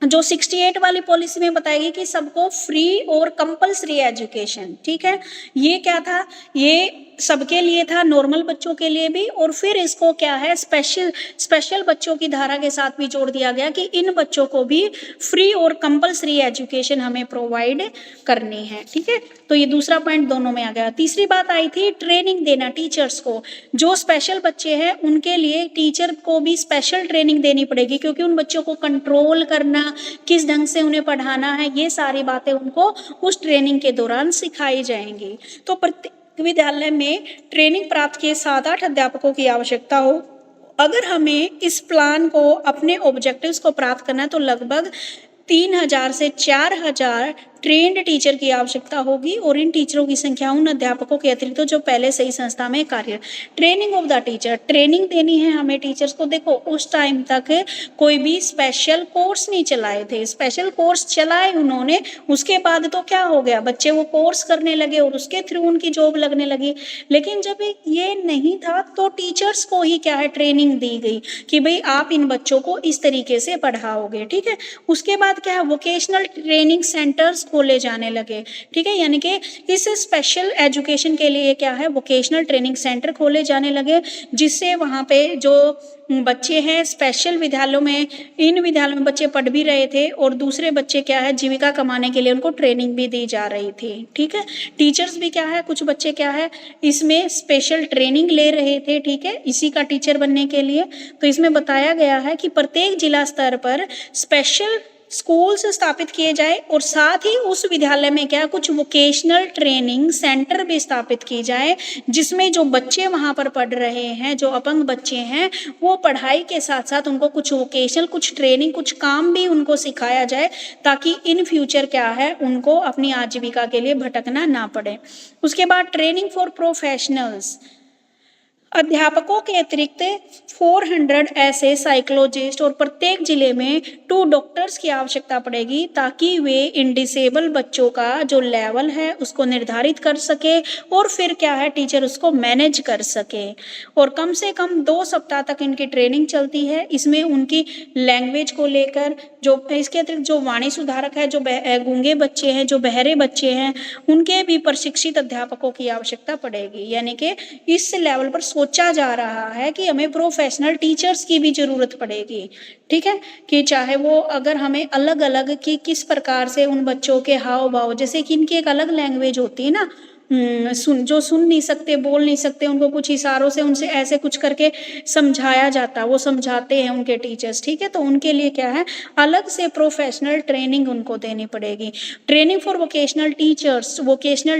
जो 68 वाली पॉलिसी में बताएगी कि सबको फ्री और कंपलसरी एजुकेशन, ठीक है, ये क्या था, ये सबके लिए था, नॉर्मल बच्चों के लिए भी, और फिर इसको क्या है स्पेशल बच्चों की धारा के साथ भी जोड़ दिया गया कि इन बच्चों को भी फ्री और कंपलसरी एजुकेशन हमें प्रोवाइड करनी है, ठीक है। तो ये दूसरा पॉइंट दोनों में आ गया। तीसरी बात आई थी ट्रेनिंग देना टीचर्स को, जो स्पेशल बच्चे हैं उनके लिए टीचर को भी स्पेशल ट्रेनिंग देनी पड़ेगी क्योंकि उन बच्चों को कंट्रोल करना, किस ढंग से उन्हें पढ़ाना है, ये सारी बातें उनको उस ट्रेनिंग के दौरान सिखाई जाएंगी। तो प्रत्येक विद्यालय में ट्रेनिंग प्राप्त किए 7-8 अध्यापकों की आवश्यकता हो। अगर हमें इस प्लान को अपने ऑब्जेक्टिव्स को प्राप्त करना है तो लगभग 3000 से 4000 ट्रेंड टीचर की आवश्यकता होगी और इन टीचरों की संख्या उन अध्यापकों के अतिरिक्त तो जो पहले से ही संस्था में कार्य। Training of the teacher, training देनी है हमें टीचर्स को। देखो उस टाइम तक कोई भी स्पेशल कोर्स नहीं चलाए थे, स्पेशल कोर्स चलाए उन्होंने, उसके बाद तो क्या हो गया बच्चे वो कोर्स करने लगे और उसके थ्रू उनकी जॉब लगने लगी। लेकिन जब ये नहीं था तो टीचर्स को ही क्या है ट्रेनिंग दी गई कि भाई आप इन बच्चों को इस तरीके से पढ़ाओगे, ठीक है। उसके बाद क्या है वोकेशनल ट्रेनिंग सेंटर्स खोले जाने लगे, ठीक है, यानी कि इस स्पेशल एजुकेशन के लिए क्या है वोकेशनल ट्रेनिंग सेंटर खोले जाने लगे, जिससे वहाँ पे जो बच्चे हैं स्पेशल विद्यालयों में, इन विद्यालयों में बच्चे पढ़ भी रहे थे और दूसरे बच्चे क्या है जीविका कमाने के लिए उनको ट्रेनिंग भी दी जा रही थी, ठीक है। टीचर्स भी क्या है कुछ बच्चे क्या है इसमें स्पेशल ट्रेनिंग ले रहे थे, ठीक है, इसी का टीचर बनने के लिए। तो इसमें बताया गया है कि प्रत्येक जिला स्तर पर स्पेशल स्कूल्स स्थापित किए जाए और साथ ही उस विद्यालय में क्या कुछ वोकेशनल ट्रेनिंग सेंटर भी स्थापित की जाए, जिसमें जो बच्चे वहाँ पर पढ़ रहे हैं जो अपंग बच्चे हैं वो पढ़ाई के साथ साथ उनको कुछ वोकेशनल कुछ ट्रेनिंग कुछ काम भी उनको सिखाया जाए ताकि इन फ्यूचर क्या है उनको अपनी आजीविका के लिए भटकना ना पड़े। उसके बाद ट्रेनिंग फॉर प्रोफेशनल्स, अध्यापकों के अतिरिक्त 400 ऐसे साइकोलॉजिस्ट और प्रत्येक जिले में 2 डॉक्टर्स की आवश्यकता पड़ेगी ताकि वे इन डिसेबल बच्चों का जो लेवल है उसको निर्धारित कर सके और फिर क्या है टीचर उसको मैनेज कर सके। और कम से कम 2 सप्ताह तक इनकी ट्रेनिंग चलती है। इसमें उनकी लैंग्वेज को लेकर जो इसके अतिरिक्त जो वाणी सुधारक है, जो गूंगे बच्चे हैं, जो बहरे बच्चे हैं, उनके भी प्रशिक्षित अध्यापकों की आवश्यकता पड़ेगी। यानी कि इस लेवल पर सोचा जा रहा है कि हमें प्रोफेशनल टीचर्स की भी जरूरत पड़ेगी। ठीक है, कि चाहे वो अगर हमें अलग अलग कि किस प्रकार से उन बच्चों के हाव भाव, जैसे कि इनकी एक अलग लैंग्वेज होती है ना, सुन नहीं सकते, बोल नहीं सकते, उनको कुछ इशारों से उनसे ऐसे कुछ करके समझाया जाता, वो समझाते हैं उनके टीचर्स। ठीक है, तो उनके लिए क्या है, अलग से प्रोफेशनल ट्रेनिंग उनको देनी पड़ेगी। ट्रेनिंग फॉर वोकेशनल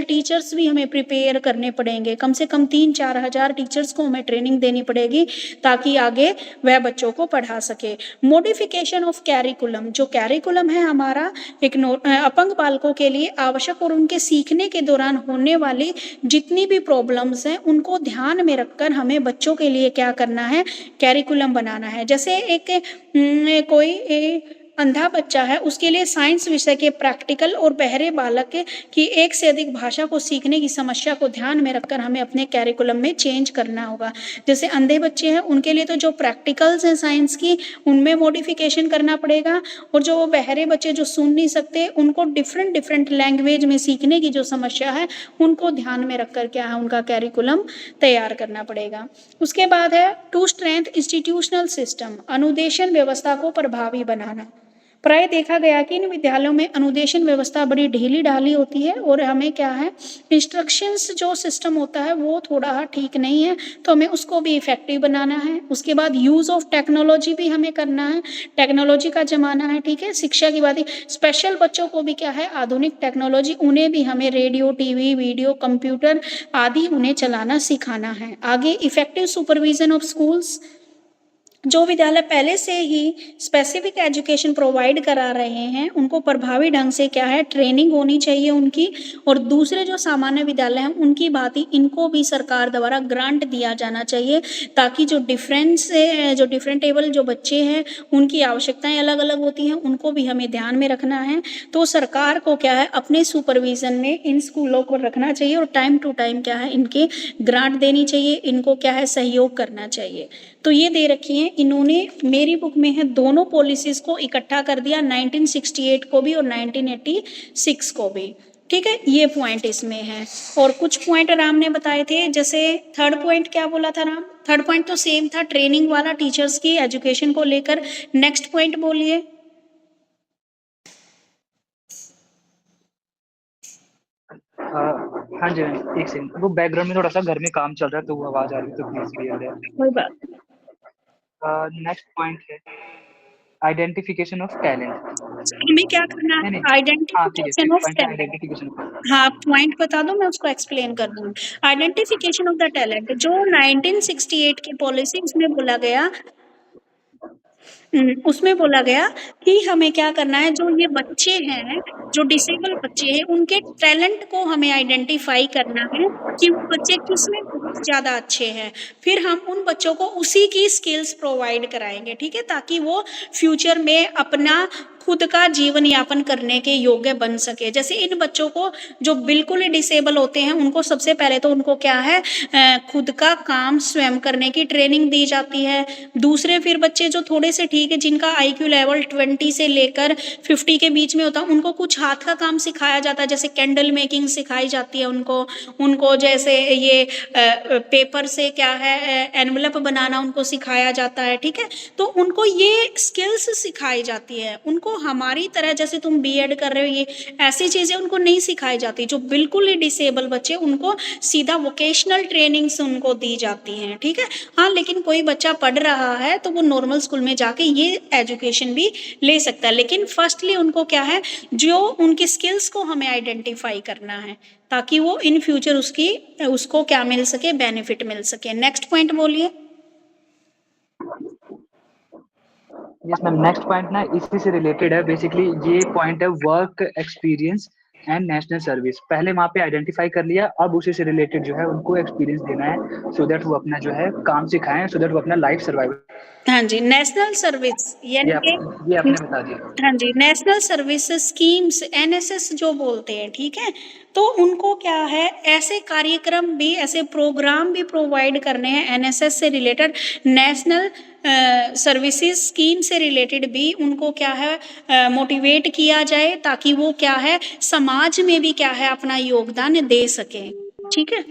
टीचर्स भी हमें प्रिपेयर करने पड़ेंगे। कम से कम 3-4 हज़ार टीचर्स को हमें ट्रेनिंग देनी पड़ेगी ताकि आगे वह बच्चों को पढ़ा सके। मॉडिफिकेशन ऑफ कैरिकुलम, जो कैरिकुलम है हमारा एक अपंग बालकों के लिए आवश्यक और उनके सीखने के दौरान होने वाली जितनी भी प्रॉब्लम्स हैं उनको ध्यान में रखकर हमें बच्चों के लिए क्या करना है, कैरिकुलम बनाना है। जैसे एक कोई अंधा बच्चा है, उसके लिए साइंस विषय के प्रैक्टिकल और बहरे बालक की एक से अधिक भाषा को सीखने की समस्या को ध्यान में रखकर हमें अपने कैरिकुलम में चेंज करना होगा। जैसे अंधे बच्चे हैं उनके लिए तो जो प्रैक्टिकल्स हैं साइंस की, उनमें मॉडिफिकेशन करना पड़ेगा, और जो बहरे बच्चे जो सुन नहीं सकते उनको डिफरेंट लैंग्वेज में सीखने की जो समस्या है उनको ध्यान में रखकर क्या है, उनका कैरिकुलम तैयार करना पड़ेगा। उसके बाद है टू स्ट्रेंथ इंस्टीट्यूशनल सिस्टम, अनुदेशन व्यवस्था को प्रभावी बनाना। प्राय देखा गया कि इन विद्यालयों में अनुदेशन व्यवस्था बड़ी ढीली ढाली होती है और हमें क्या है, इंस्ट्रक्शंस जो सिस्टम होता है वो थोड़ा ठीक नहीं है, तो हमें उसको भी इफेक्टिव बनाना है। उसके बाद यूज ऑफ टेक्नोलॉजी भी हमें करना है, टेक्नोलॉजी का जमाना है। ठीक है, शिक्षा की बात ही, स्पेशल बच्चों को भी क्या है, आधुनिक टेक्नोलॉजी, उन्हें भी हमें रेडियो, टीवी, वीडियो, कंप्यूटर आदि उन्हें चलाना सिखाना है। आगे इफेक्टिव सुपरविजन ऑफ स्कूल्स, जो विद्यालय पहले से ही स्पेसिफिक एजुकेशन प्रोवाइड करा रहे हैं उनको प्रभावी ढंग से क्या है, ट्रेनिंग होनी चाहिए उनकी। और दूसरे जो सामान्य विद्यालय हैं उनकी बात ही, इनको भी सरकार द्वारा ग्रांट दिया जाना चाहिए ताकि जो डिफरेंटेबल जो बच्चे हैं उनकी आवश्यकताएं अलग अलग होती हैं, उनको भी हमें ध्यान में रखना है। तो सरकार को क्या है, अपने सुपरविजन में इन स्कूलों को रखना चाहिए और टाइम टू टाइम क्या है, इनकी ग्रांट देनी चाहिए, इनको क्या है, सहयोग करना चाहिए। तो ये दे रखी है इन्होंने, मेरी बुक में है, दोनों पॉलिसीज को इकट्ठा कर दिया, 1968 को भी और 1986 को भी। ठीक है, ये पॉइंट इसमें है। और कुछ पॉइंट राम ने बताए थे, जैसे थर्ड पॉइंट क्या बोला था राम? थर्ड पॉइंट तो सेम था, ट्रेनिंग वाला टीचर्स की एजुकेशन को लेकर। नेक्स्ट पॉइंट बोलिए।
हाँ जी मैम, एक सेकंड, वो बैकग्राउंड में थोड़ा सा घर में काम चल रहा है तो वो आवाज आ रही है, तो प्लीज क्लियर है।
कोई बात
नेक्स्ट पॉइंट है आइडेंटिफिकेशन ऑफ टैलेंट।
हमें क्या करना है,
नहीं, हाँ ठीक है,
आइडेंटिफिकेशन ऑफ
पॉइंट है
टैलेंट।
आइडेंटिफिकेशन।
हाँ, पॉइंट बता दो, मैं उसको एक्सप्लेन कर दूँ। आइडेंटिफिकेशन ऑफ द टैलेंट, जो 1968 की पॉलिसी, उसमें बोला गया कि हमें क्या करना है, जो ये बच्चे हैं, जो डिसेबल बच्चे हैं, उनके टैलेंट को हमें आइडेंटिफाई करना है कि वो बच्चे किसमें बहुत ज़्यादा अच्छे हैं। फिर हम उन बच्चों को उसी की स्किल्स प्रोवाइड कराएंगे। ठीक है, ताकि वो फ्यूचर में अपना खुद का जीवन यापन करने के योग्य बन सके। जैसे इन बच्चों को जो बिल्कुल ही डिसेबल होते हैं उनको सबसे पहले तो उनको क्या है, खुद का काम स्वयं करने की ट्रेनिंग दी जाती है। दूसरे फिर बच्चे जो थोड़े से ठीक है, जिनका IQ लेवल 20 से लेकर 50 के बीच में होता है, उनको कुछ हाथ का काम सिखाया जाता है, जैसे कैंडल मेकिंग सिखाई जाती है उनको जैसे ये पेपर से क्या है, एनवलप बनाना उनको सिखाया जाता है। ठीक है, तो उनको ये स्किल्स सिखाई जाती है। उनको हमारी तरह जैसे तुम B.Ed कर रहे हो, ये ऐसी चीजें उनको नहीं सिखाई जाती। जो बिल्कुल ही डिसेबल बच्चे, उनको सीधा वोकेशनल ट्रेनिंग्स उनको दी जाती हैं। ठीक है, हाँ, लेकिन कोई बच्चा पढ़ रहा है तो वो नॉर्मल स्कूल में जाके ये एजुकेशन भी ले सकता है, लेकिन फर्स्टली उनको क्या है, जो उनकी स्किल्स को हमें आइडेंटिफाई करना है ताकि वो इन फ्यूचर उसको क्या मिल सके, बेनिफिट मिल सके। नेक्स्ट पॉइंट बोलिए।
यस मैम, नेक्स्ट पॉइंट ना इसी से रिलेटेड है। बेसिकली ये पॉइंट है work experience and national service. पहले वहाँ पे आइडेंटिफाई कर लिया, अब उसी से रिलेटेड जो है उनको एक्सपीरियंस देना है, सो दैट वो अपना जो है काम सिखाएं, सो दैट वो अपना लाइफ सर्वाइव।
हाँ जी, नेशनल सर्विस यानी कि
ये आपने बता दिया।
हाँ जी, नेशनल सर्विस स्कीम्स एनएसएस जो बोलते हैं, ठीक है। तो उनको क्या है, ऐसे कार्यक्रम भी, ऐसे प्रोग्राम भी प्रोवाइड करने हैं एनएसएस से रिलेटेड, नेशनल सर्विसेज स्कीम से रिलेटेड भी उनको क्या है मोटिवेट किया जाए, ताकि वो क्या है समाज में भी क्या है अपना योगदान दे सकें, ठीक है।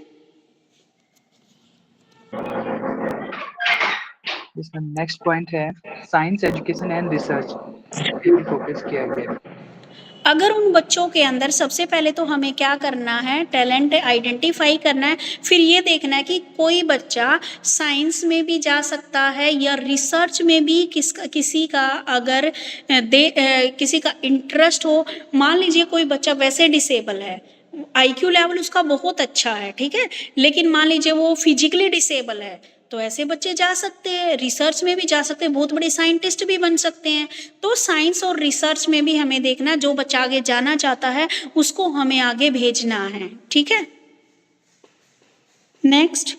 इसमें नेक्स्ट पॉइंट है साइंस एजुकेशन एंड रिसर्च पे भी फोकस किया गया है।
अगर उन बच्चों के अंदर सबसे पहले तो हमें क्या करना है, टैलेंट आइडेंटिफाई करना है, फिर ये देखना है कि कोई बच्चा साइंस में भी जा सकता है या रिसर्च में भी किसी का अगर किसी का इंटरेस्ट हो। मान लीजिए कोई बच्चा वैसे डिसेबल है, आईक्यू लेवल उसका बहुत अच्छा है, ठीक है, लेकिन मान लीजिए वो फिजिकली डिसेबल है, तो ऐसे बच्चे जा सकते हैं, रिसर्च में भी जा सकते हैं, बहुत बड़े साइंटिस्ट भी बन सकते हैं। तो साइंस और रिसर्च में भी हमें देखना, जो बच्चा आगे जाना चाहता है उसको हमें आगे भेजना है, ठीक है। नेक्स्ट,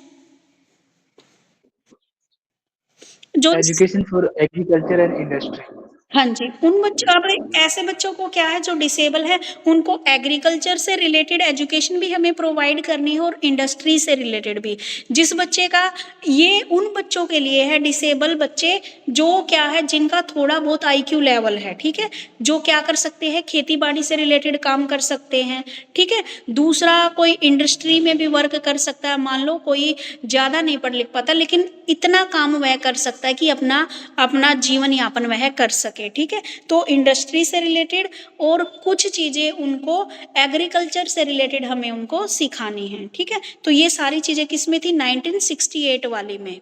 जो
education for agriculture and industry.
हाँ जी, उन बच्चों, अब ऐसे बच्चों को क्या है जो डिसेबल है, उनको एग्रीकल्चर से रिलेटेड एजुकेशन भी हमें प्रोवाइड करनी है और इंडस्ट्री से रिलेटेड भी। जिस बच्चे का, ये उन बच्चों के लिए है डिसेबल बच्चे जो क्या है जिनका थोड़ा बहुत आईक्यू लेवल है, ठीक है, जो क्या कर सकते हैं, खेती बाड़ी से रिलेटेड काम कर सकते हैं, ठीक है। दूसरा, कोई इंडस्ट्री में भी वर्क कर सकता है, मान लो कोई ज़्यादा नहीं पढ़ लिख पाता लेकिन इतना काम वह कर सकता है कि अपना अपना जीवन यापन वह कर सके, ठीक है। तो इंडस्ट्री से रिलेटेड और कुछ चीजें उनको एग्रीकल्चर से रिलेटेड हमें उनको सिखानी है, ठीक है। तो ये सारी चीजें किसमें थी, 1968 वाली में।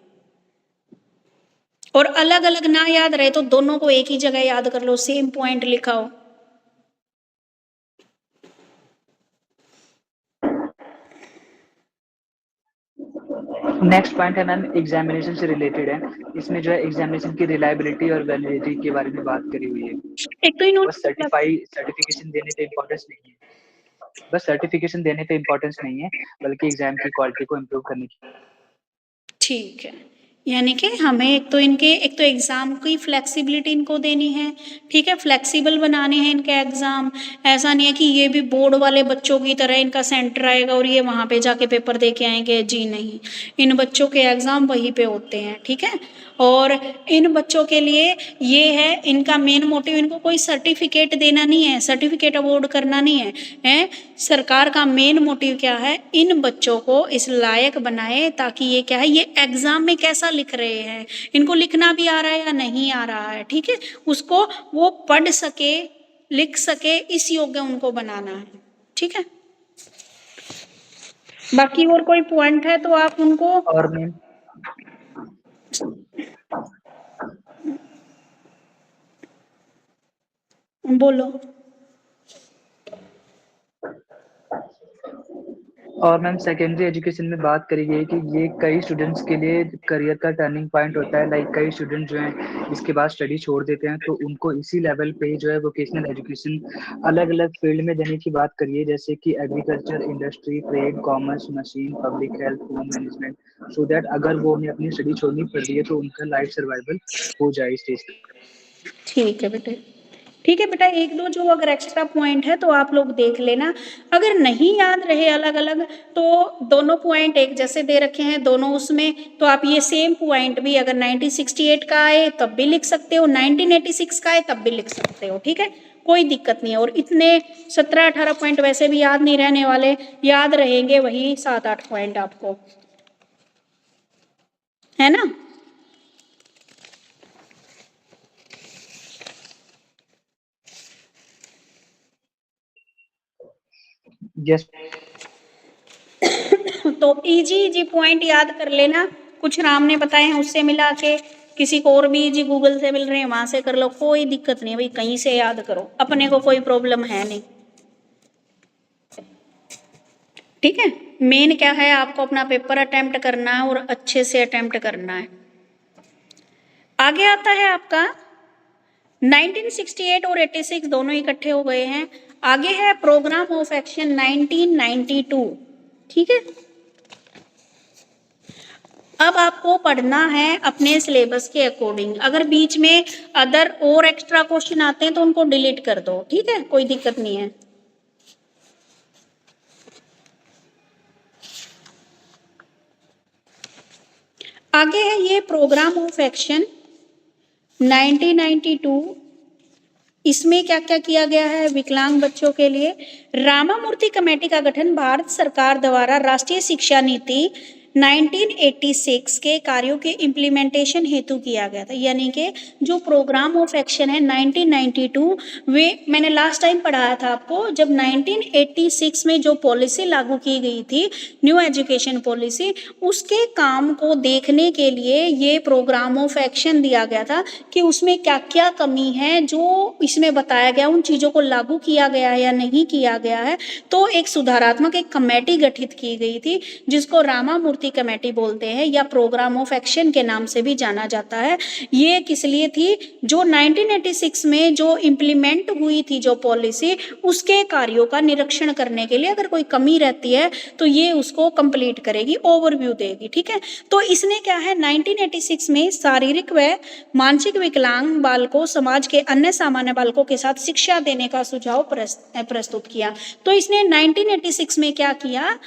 और अलग अलग ना याद रहे तो दोनों को एक ही जगह याद कर लो, सेम पॉइंट लिखा हो।
नेक्स्ट पॉइंट है मैम एग्जामिनेशन से रिलेटेड है। इसमें जो है एग्जामिनेशन की रिलायबिलिटी और वैलिडिटी के बारे में बात करी हुई है।
एक तो इन्होंने
बस सर्टिफिकेशन देने पे इम्पोर्टेंस नहीं है, बस सर्टिफिकेशन देने पे इम्पोर्टेंस नहीं है, बल्कि एग्जाम की क्वालिटी को इम्प्रूव करने की।
ठीक है, यानी कि हमें एक तो एग्ज़ाम की फ्लेक्सिबिलिटी इनको देनी है, ठीक है, फ्लेक्सिबल बनाने हैं इनके एग्ज़ाम। ऐसा नहीं है कि ये भी बोर्ड वाले बच्चों की तरह इनका सेंटर आएगा और ये वहाँ पे जाके पेपर दे के आएंगे, जी नहीं, इन बच्चों के एग्ज़ाम वहीं पे होते हैं, ठीक है। और इन बच्चों के लिए ये है, इनका मेन मोटिव, इनको कोई सर्टिफिकेट देना नहीं है, सर्टिफिकेट अवॉर्ड करना नहीं है, सरकार का मेन मोटिव क्या है, इन बच्चों को इस लायक बनाए, ताकि ये क्या है, ये एग्जाम में कैसा लिख रहे हैं, इनको लिखना भी आ रहा है या नहीं आ रहा है, ठीक है, उसको वो पढ़ सके, लिख सके, इस योग्य उनको बनाना है, ठीक है। बाकी और कोई पॉइंट है तो आप उनको
और मैम
बोलो।
और मैम सेकेंडरी एजुकेशन में बात करी गई कि ये कई स्टूडेंट्स के लिए करियर का टर्निंग पॉइंट होता है। लाइक कई स्टूडेंट जो हैं इसके बाद स्टडी छोड़ देते हैं, तो उनको इसी लेवल पे जो है वोकेशनल एजुकेशन अलग अलग फील्ड में देने की बात करिए, जैसे कि agriculture, industry, trade, commerce, machine, public health, home management, so that अगर वो उन्हें अपनी स्टडी छोड़नी पड़ रही है तो उनका लाइफ सर्वाइवल हो जाए इस स्टेज तक।
ठीक है बेटे, ठीक है बेटा, एक दो जो अगर एक्स्ट्रा पॉइंट है तो आप लोग देख लेना। अगर नहीं याद रहे अलग अलग तो दोनों पॉइंट एक जैसे दे रखे हैं दोनों उसमें, तो आप ये सेम पॉइंट भी अगर 1968 का आए तब भी लिख सकते हो, 1986 का आए तब भी लिख सकते हो, ठीक है, कोई दिक्कत नहीं है। और इतने 17-18 पॉइंट वैसे भी याद नहीं रहने वाले, याद रहेंगे वही 7-8 पॉइंट आपको, है ना।
यस।
तो इजी इजी पॉइंट याद कर लेना, कुछ राम ने बताए हैं उससे मिला के, किसी को और भी इजी गूगल से मिल रहे हैं वहां से कर लो, कोई दिक्कत नहीं है भाई, कहीं से याद करो, अपने को कोई प्रॉब्लम है नहीं, ठीक है। मेन क्या है, आपको अपना पेपर अटेम्प्ट करना है और अच्छे से अटेम्प्ट करना है। आगे आता है आपका 1968 और 86 दोनों इकट्ठे हो गए हैं। आगे है प्रोग्राम ऑफ एक्शन 1992, ठीक है। अब आपको पढ़ना है अपने सिलेबस के अकॉर्डिंग। अगर बीच में अदर और एक्स्ट्रा क्वेश्चन आते हैं तो उनको डिलीट कर दो, ठीक है, कोई दिक्कत नहीं है। आगे है ये प्रोग्राम ऑफ एक्शन 1992। इसमें क्या क्या किया गया है विकलांग बच्चों के लिए। रामामूर्ति कमेटी का गठन भारत सरकार द्वारा राष्ट्रीय शिक्षा नीति 1986 के कार्यों के इम्प्लीमेंटेशन हेतु किया गया था। यानी कि जो प्रोग्राम ऑफ एक्शन है 1992, वे मैंने लास्ट टाइम पढ़ाया था आपको, जब 1986 में जो पॉलिसी लागू की गई थी, न्यू एजुकेशन पॉलिसी, उसके काम को देखने के लिए ये प्रोग्राम ऑफ एक्शन दिया गया था कि उसमें क्या क्या कमी है जो इसमें बताया गया, उन चीज़ों को लागू किया गया है या नहीं किया गया है। तो एक सुधारात्मक एक कमेटी गठित की गई थी जिसको रामामूर्ति कमेटी बोलते हैं या प्रोग्राम ऑफ एक्शन के नाम से भी जाना जाता है। ये किस लिए थी, जो 1986 में जो इम्प्लीमेंट हुई थी जो पॉलिसी, उसके कार्यों का निरीक्षण करने के लिए, अगर कोई कमी रहती है तो ये उसको कंप्लीट करेगी, ओवरव्यू देगी, ठीक है। तो इसने क्या है 1986 में शारीरिक व मानसिक विकलांग बालकों समाज के अन्य सामान्य बालकों के साथ शिक्षा देने का सुझाव प्रस्तुत किया। तो इसने 1986 में क्या किया,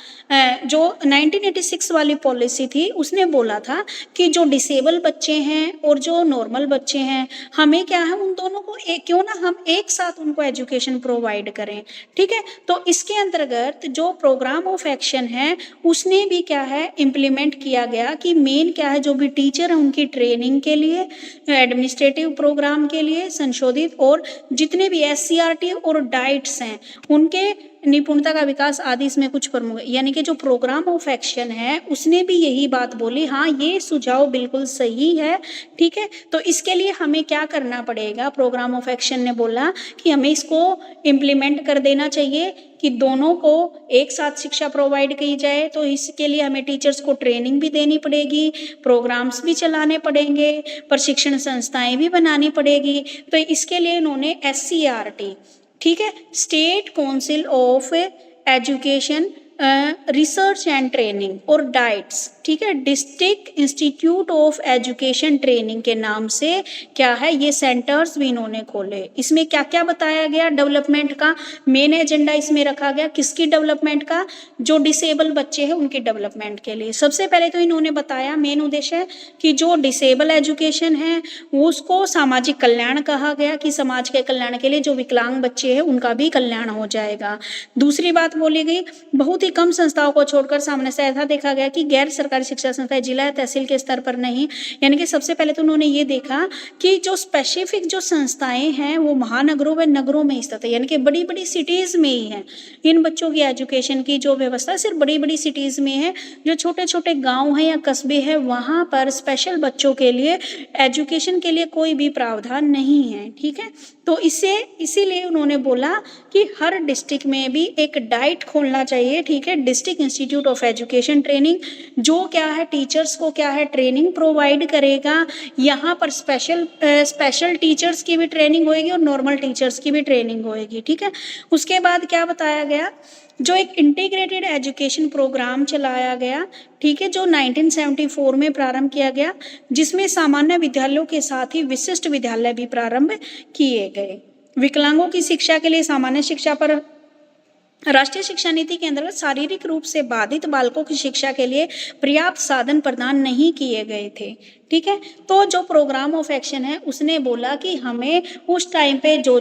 जो 1986 वाली पॉलिसी थी उसने बोला था कि जो डिसेबल बच्चे हैं और जो नॉर्मल बच्चे हैं, हमें क्या है उन दोनों को क्यों ना हम एक साथ उनको एजुकेशन प्रोवाइड करें, ठीक है। तो इसके अंतर्गत जो प्रोग्राम ऑफ एक्शन है उसने भी क्या है इम्प्लीमेंट किया गया कि मेन क्या है, जो भी टीचर है उनकी ट्रेनिंग के लिए, एडमिनिस्ट्रेटिव प्रोग्राम के लिए संशोधित, और जितने भी SCRT और डाइट्स हैं उनके निपुणता का विकास आदि इसमें कुछ प्रमुख। यानी कि जो प्रोग्राम ऑफ एक्शन है उसने भी यही बात बोली, हाँ ये सुझाव बिल्कुल सही है, ठीक है। तो इसके लिए हमें क्या करना पड़ेगा, प्रोग्राम ऑफ एक्शन ने बोला कि हमें इसको इम्प्लीमेंट कर देना चाहिए कि दोनों को एक साथ शिक्षा प्रोवाइड की जाए। तो इसके लिए हमें टीचर्स को ट्रेनिंग भी देनी पड़ेगी, प्रोग्राम्स भी चलाने पड़ेंगे, प्रशिक्षण संस्थाएं भी बनानी पड़ेगी। तो इसके लिए इन्होंने SCRT, ठीक है, state council of education research and training, और डाइट्स, ठीक है, district institute of education training के नाम से क्या है ये सेंटर्स भी इन्होंने खोले। इसमें क्या क्या बताया गया, डेवलपमेंट का मेन एजेंडा इसमें रखा गया, किसकी डेवलपमेंट का, जो डिसेबल बच्चे हैं उनकी डेवलपमेंट के लिए। सबसे पहले तो इन्होंने बताया मेन उद्देश्य कि जो डिसेबल एजुकेशन है उसको सामाजिक कल्याण कहा गया, कि समाज के कल्याण के लिए जो विकलांग बच्चे हैं उनका भी कल्याण हो जाएगा। दूसरी बात बोली गई, बहुत ही कम संस्थाओं को छोड़कर सामने से ऐसा देखा गया कि गैर सरकारी शिक्षा संस्थाएं जिला या तहसील के स्तर पर नहीं। यानी कि सबसे पहले तो उन्होंने ये देखा कि जो स्पेसिफिक जो संस्थाएं हैं वो महानगरों व नगरों में स्थित है, यानी कि बड़ी बड़ी सिटीज में ही है। इन बच्चों की एजुकेशन की जो व्यवस्था सिर्फ बड़ी बड़ी सिटीज में है, जो छोटे छोटे गाँव हैं या कस्बे हैं वहाँ पर स्पेशल बच्चों के लिए एजुकेशन के लिए कोई भी प्रावधान नहीं है, ठीक है। तो इसीलिए उन्होंने बोला कि हर डिस्ट्रिक्ट में भी एक डाइट खोलना चाहिए, ठीक है, district institute of education training, जो क्या है टीचर्स को क्या है ट्रेनिंग प्रोवाइड करेगा। यहाँ पर स्पेशल टीचर्स की भी ट्रेनिंग होएगी और नॉर्मल टीचर्स की भी ट्रेनिंग होएगी, ठीक है। उसके बाद क्या बताया गया, जो एक इंटीग्रेटेड एजुकेशन प्रोग्राम चलाया गया, ठीक है, जो 1974 में प्रारंभ किया गया, जिसमें सामान्य विद्यालयों के साथ ही विशिष्ट विद्यालय भी प्रारंभ किए गए। विकलांगों की शिक्षा के लिए सामान्य शिक्षा पर राष्ट्रीय शिक्षा नीति के अंतर्गत शारीरिक रूप से बाधित बालकों की शिक्षा के लिए पर्याप्त साधन प्रदान नहीं किए गए थे, ठीक है। तो जो प्रोग्राम ऑफ एक्शन है उसने बोला कि हमें उस टाइम पे जो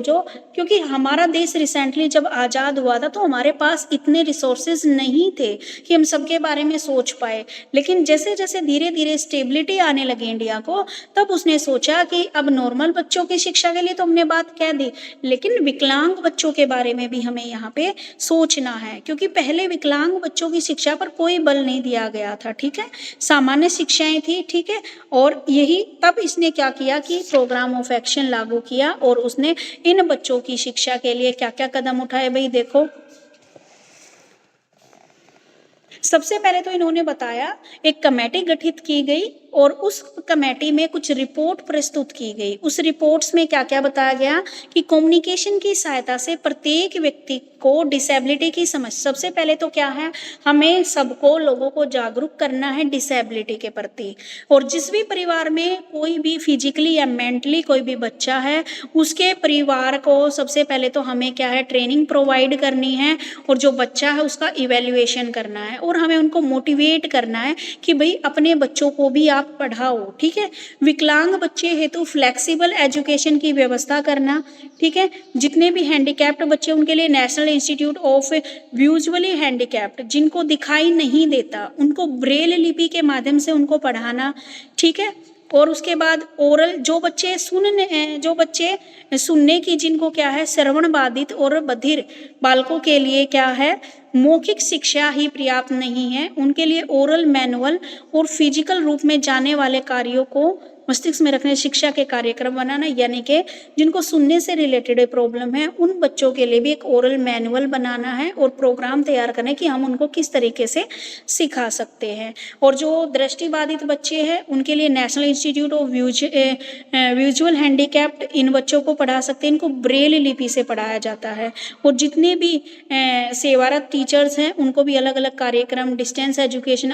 क्योंकि हमारा देश रिसेंटली जब आज़ाद हुआ था तो हमारे पास इतने रिसोर्सेज नहीं थे कि हम सबके बारे में सोच पाए। लेकिन जैसे जैसे धीरे धीरे स्टेबिलिटी आने लगी इंडिया को, तब उसने सोचा कि अब नॉर्मल बच्चों की शिक्षा के लिए तो हमने बात कह दी, लेकिन विकलांग बच्चों के बारे में भी हमें यहाँ पे सोचना है, क्योंकि पहले विकलांग बच्चों की शिक्षा पर कोई बल नहीं दिया गया था, ठीक है, सामान्य शिक्षाएं थी, ठीक है। और यही तब इसने क्या किया कि प्रोग्राम ऑफ एक्शन लागू किया और उसने इन बच्चों की शिक्षा के लिए क्या क्या कदम उठाए। भाई देखो, सबसे पहले तो इन्होंने बताया एक कमेटी गठित की गई और उस कमेटी में कुछ रिपोर्ट प्रस्तुत की गई। उस रिपोर्ट्स में क्या क्या बताया गया कि कम्युनिकेशन की सहायता से प्रत्येक व्यक्ति को डिसेबिलिटी की समझ, सबसे पहले तो क्या है, हमें सबको लोगों को जागरूक करना है डिसेबिलिटी के प्रति। और जिस भी परिवार में कोई भी फिजिकली या मेंटली कोई भी बच्चा है, उसके परिवार को सबसे पहले तो हमें क्या है, ट्रेनिंग प्रोवाइड करनी है और जो बच्चा है उसका इवैल्यूएशन करना है और हमें उनको मोटिवेट करना है कि भाई अपने बच्चों को भी आप पढ़ाओ, ठीक है। विकलांग बच्चे हेतु फ्लेक्सिबल एजुकेशन की व्यवस्था करना, ठीक है। जितने भी हैंडीकैप्ड बच्चे उनके लिए national institute of visually handicapped, जिनको दिखाई नहीं देता, उनको ब्रेल लिपि के माध्यम से उनको पढ़ाना, ठीक है। और उसके बाद ओरल, जो बच्चे सुनने की, जिनको क्या है श्रवण बाधित और बधिर बालकों के लिए क्या है मौखिक शिक्षा ही पर्याप्त नहीं है, उनके लिए ओरल मैनुअल और फिजिकल रूप में जाने वाले कार्यों को मस्तिष्क में रखने शिक्षा के कार्यक्रम बनाना, यानी कि जिनको सुनने से रिलेटेड प्रॉब्लम है उन बच्चों के लिए भी एक ओरल मैनुअल बनाना है और प्रोग्राम तैयार करना है कि हम उनको किस तरीके से सिखा सकते हैं। और जो दृष्टिबाधित बच्चे हैं उनके लिए national institute of visual handicapped इन बच्चों को पढ़ा सकते हैं, इनको ब्रेल लिपि से पढ़ाया जाता है। और जितने भी सेवारत टीचर्स हैं उनको भी अलग अलग कार्यक्रम, डिस्टेंस एजुकेशन,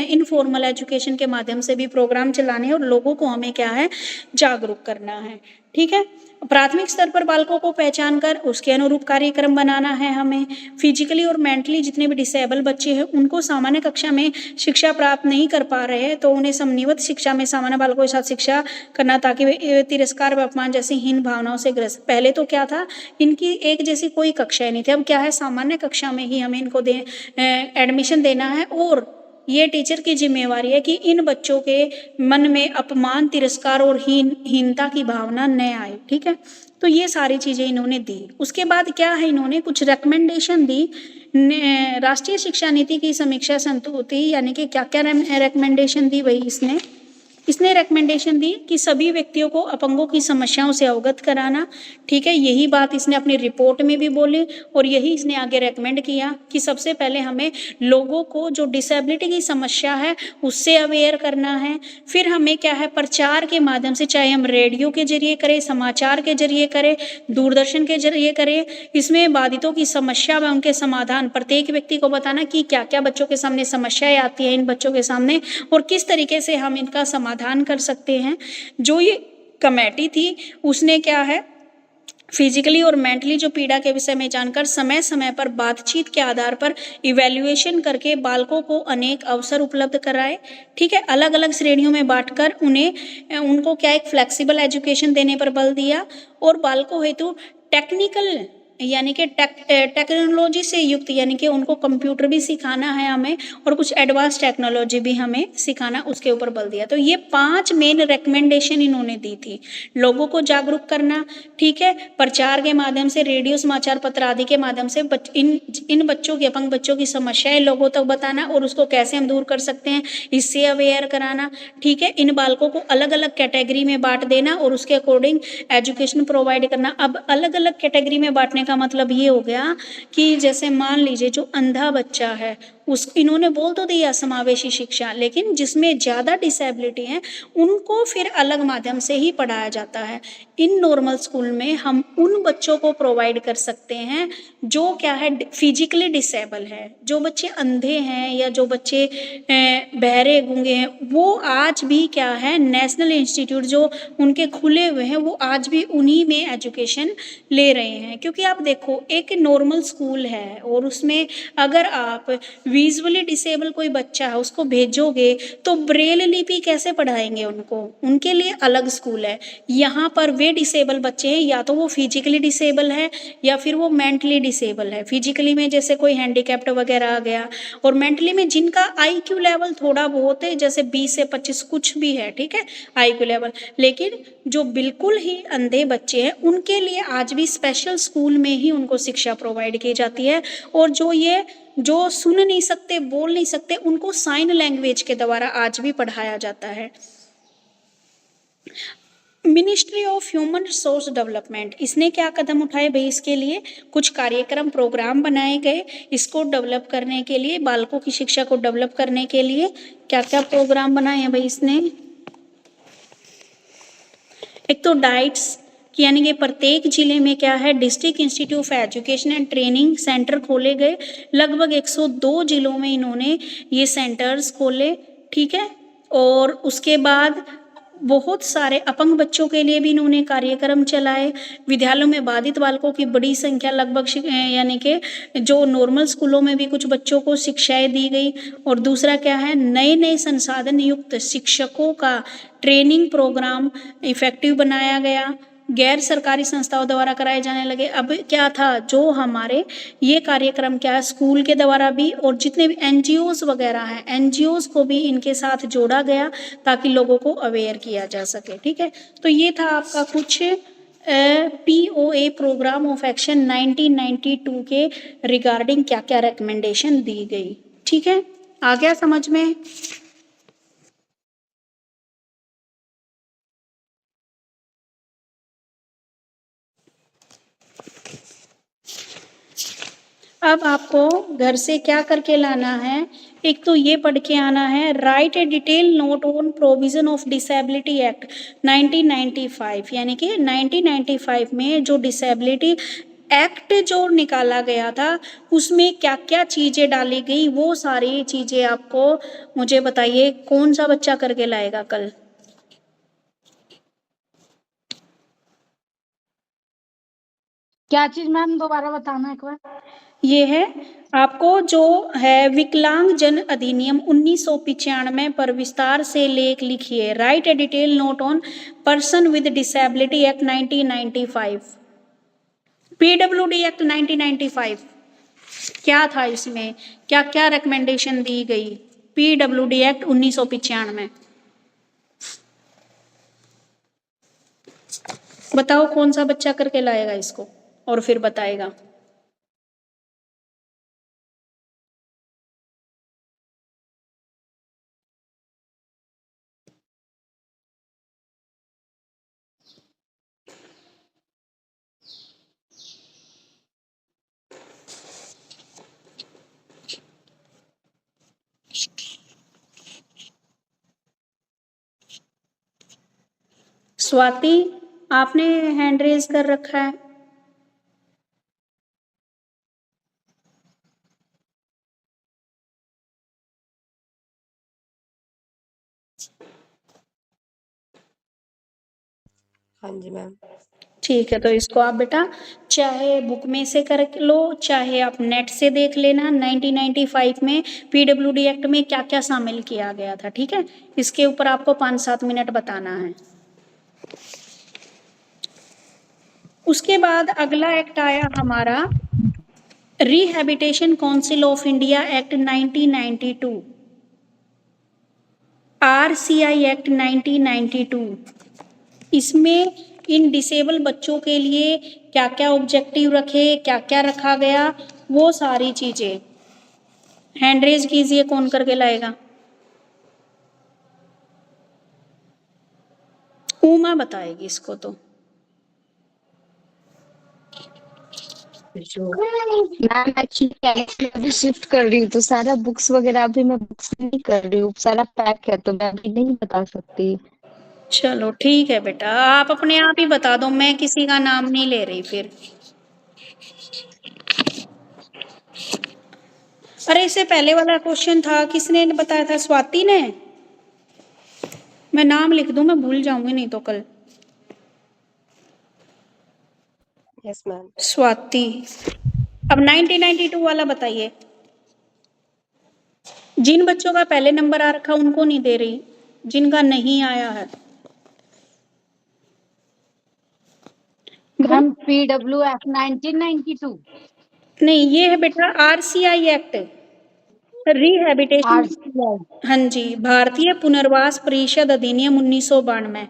इनफॉर्मल एजुकेशन के माध्यम से भी प्रोग्राम चलाने हैं और लोगों को हमें क्या है जागरूक करना है, ठीक है। प्राथमिक स्तर पर बालकों को पहचान कर उसके अनुरूप कार्यक्रम बनाना है हमें। फिजिकली और मेंटली जितने भी डिसेबल बच्चे हैं उनको सामान्य कक्षा में शिक्षा प्राप्त नहीं कर पा रहे हैं तो उन्हें समन्वित शिक्षा में सामान्य बालकों के साथ शिक्षा करना, ताकि वे तिरस्कार व अपमान जैसी हीन भावनाओं से ग्रस्त, पहले तो क्या था इनकी एक जैसी कोई कक्षाएं नहीं थी, अब क्या है सामान्य कक्षा में ही हमें इनको एडमिशन देना है और ये टीचर की जिम्मेवारी है कि इन बच्चों के मन में अपमान, तिरस्कार और हीनता की भावना न आए, ठीक है। तो ये सारी चीजें इन्होंने दी। उसके बाद क्या है, इन्होंने कुछ रिकमेंडेशन दी। राष्ट्रीय शिक्षा नीति की समीक्षा संतुति, यानी कि क्या क्या रिकमेंडेशन दी भाई इसने रिकमेंडेशन दी कि सभी व्यक्तियों को अपंगों की समस्याओं से अवगत कराना, ठीक है। यही बात इसने अपनी रिपोर्ट में भी बोली और यही इसने आगे रेकमेंड किया कि सबसे पहले हमें लोगों को जो डिसेबिलिटी की समस्या है उससे अवेयर करना है। फिर हमें क्या है प्रचार के माध्यम से, चाहे हम रेडियो के जरिए करें, समाचार के जरिए करें, दूरदर्शन के जरिए करें, इसमें बाधितों की समस्या व उनके समाधान प्रत्येक व्यक्ति को बताना कि क्या क्या बच्चों के सामने समस्याएं आती है इन बच्चों के सामने और किस तरीके से हम इनका समाधान कर सकते हैं। जो ये कमेटी थी उसने क्या है फिजिकली और मेंटली जो पीड़ा के विषय में जानकर समय समय पर बातचीत के आधार पर इवैल्यूएशन करके बालकों को अनेक अवसर उपलब्ध कराए, ठीक है। अलग अलग श्रेणियों में बांटकर उनको क्या एक फ्लेक्सिबल एजुकेशन देने पर बल दिया और बालकों हेतु टेक्निकल यानी कि टेक्नोलॉजी से युक्त, यानी कि उनको कंप्यूटर भी सिखाना है हमें और कुछ एडवांस टेक्नोलॉजी भी हमें सिखाना, उसके ऊपर बल दिया। तो ये 5 मेन रिकमेंडेशन इन्होंने दी थी। लोगों को जागरूक करना, ठीक है, प्रचार के माध्यम से, रेडियो, समाचार पत्र आदि के माध्यम से इन बच्चों की, अपंग बच्चों की समस्याएं लोगों तक बताना और उसको कैसे हम दूर कर सकते हैं इससे अवेयर कराना, ठीक है। इन बालकों को अलग अलग कैटेगरी में बांट देना और उसके अकॉर्डिंग एजुकेशन प्रोवाइड करना। अब अलग अलग कैटेगरी में बांटने का मतलब ये हो गया कि जैसे मान लीजिए जो अंधा बच्चा है इन्होंने बोल तो दिया समावेशी शिक्षा, लेकिन जिसमें ज़्यादा डिसेबिलिटी है उनको फिर अलग माध्यम से ही पढ़ाया जाता है। इन नॉर्मल स्कूल में हम उन बच्चों को प्रोवाइड कर सकते हैं जो क्या है फिजिकली डिसेबल है। जो बच्चे अंधे हैं या जो बच्चे बहरे गूंगे हैं वो आज भी क्या है नेशनल इंस्टीट्यूट जो उनके खुले हुए हैं वो आज भी उन्हीं में एजुकेशन ले रहे हैं। क्योंकि आप देखो एक नॉर्मल स्कूल है और उसमें अगर आप विजुअली डिसेबल कोई बच्चा है उसको भेजोगे तो ब्रेल लिपि कैसे पढ़ाएंगे उनको, उनके लिए अलग स्कूल है। यहाँ पर वे डिसेबल बच्चे हैं या तो वो फिजिकली डिसेबल है या फिर वो मेंटली डिसेबल है। फिजिकली में जैसे कोई हैंडीकैप्ड वगैरह आ गया और मेंटली में जिनका आईक्यू लेवल थोड़ा बहुत है जैसे 20 से 25 कुछ भी है, ठीक है आईक्यू लेवल, लेकिन जो बिल्कुल ही अंधे बच्चे हैं उनके लिए आज भी स्पेशल स्कूल में ही उनको शिक्षा प्रोवाइड की जाती है। और जो सुन नहीं सकते, बोल नहीं सकते, उनको साइन लैंग्वेज के द्वारा आज भी पढ़ाया जाता है। Ministry of human resource development, इसने क्या कदम उठाए भाई? इसके लिए कुछ कार्यक्रम प्रोग्राम बनाए गए इसको डेवलप करने के लिए, बालकों की शिक्षा को डेवलप करने के लिए क्या क्या प्रोग्राम बनाए हैं भाई इसने? एक तो डाइट्स, यानी कि प्रत्येक जिले में क्या है, district institute of education and training centre खोले गए। लगभग 102 जिलों में इन्होंने ये सेंटर्स खोले, ठीक है। और उसके बाद बहुत सारे अपंग बच्चों के लिए भी इन्होंने कार्यक्रम चलाए। विद्यालयों में बाधित बालकों की बड़ी संख्या, लगभग यानी कि जो नॉर्मल स्कूलों में भी कुछ बच्चों को शिक्षाएं दी गई। और दूसरा क्या है, नए नए संसाधन युक्त शिक्षकों का ट्रेनिंग प्रोग्राम इफेक्टिव बनाया गया, गैर सरकारी संस्थाओं द्वारा कराए जाने लगे। अब क्या था, जो हमारे ये कार्यक्रम क्या है, स्कूल के द्वारा भी और जितने भी एनजीओज वगैरह हैं, एनजीओज को भी इनके साथ जोड़ा गया ताकि लोगों को अवेयर किया जा सके, ठीक है। तो ये था आपका कुछ POA प्रोग्राम ऑफ एक्शन 1992 के रिगार्डिंग क्या क्या रिकमेंडेशन दी गई, ठीक है। आ गया समझ में? अब आपको घर से क्या करके लाना है, एक तो ये पढ़ के आना है, right A detail note on provision of disability act 1995, यानी कि 1995 में जो डिसेबिलिटी एक्ट जो निकाला गया था उसमें क्या क्या चीजें डाली गई, वो सारी चीजें आपको मुझे बताइए। कौन सा बच्चा करके लाएगा कल?
क्या चीज मैम, दोबारा बताना एक बार।
ये है आपको जो है विकलांग जन अधिनियम 1995 पर विस्तार से लेख लिखिए। Right A detail note on person with disability act 1995, PWD act 1995 क्या था, इसमें क्या क्या रिकमेंडेशन दी गई? PWD एक्ट 1995 बताओ कौन सा बच्चा करके लाएगा इसको और फिर बताएगा। स्वाति, आपने हैंड रेज कर रखा है।
हाँ जी मैम।
ठीक है, तो इसको आप बेटा चाहे बुक में से कर लो, चाहे आप नेट से देख लेना। 1995 में PWD एक्ट में क्या क्या शामिल किया गया था, ठीक है। इसके ऊपर आपको 5-7 मिनट बताना है। उसके बाद अगला एक्ट आया हमारा rehabilitation council of India act 1992, RCI act 1992। इसमें इन डिसेबल बच्चों के लिए क्या क्या ऑब्जेक्टिव रखे, क्या क्या रखा गया, वो सारी चीजें। हैंड रेज कीजिए, कौन करके लाएगा? उमा बताएगी इसको तो।
मैम एक्चुअली अभी शिफ्ट कर रही हूँ तो सारा बुक्स वगैरह अभी मैं बुक्स नहीं कर रही हूँ, सारा पैक है तो मैं अभी नहीं बता सकती।
चलो ठीक है बेटा, आप अपने आप ही बता दो, मैं किसी का नाम नहीं ले रही फिर। अरे इससे पहले वाला क्वेश्चन था, किसने बताया था? स्वाति ने। मैं नाम लिख दूं, मैं भूल जाऊंगी नहीं तो कल।
Yes ma'am.
स्वाति। अब 1992 वाला बताइए। जिन बच्चों का पहले नंबर आ रखा उनको नहीं दे रही, जिनका नहीं आया है।
Ma'am PWF 1992।
नहीं, ये है बेटा RCI एक्ट, रिहैबिटेशन।
RCI।
हाँ जी, भारतीय पुनर्वास परिषद अधिनियम 1992,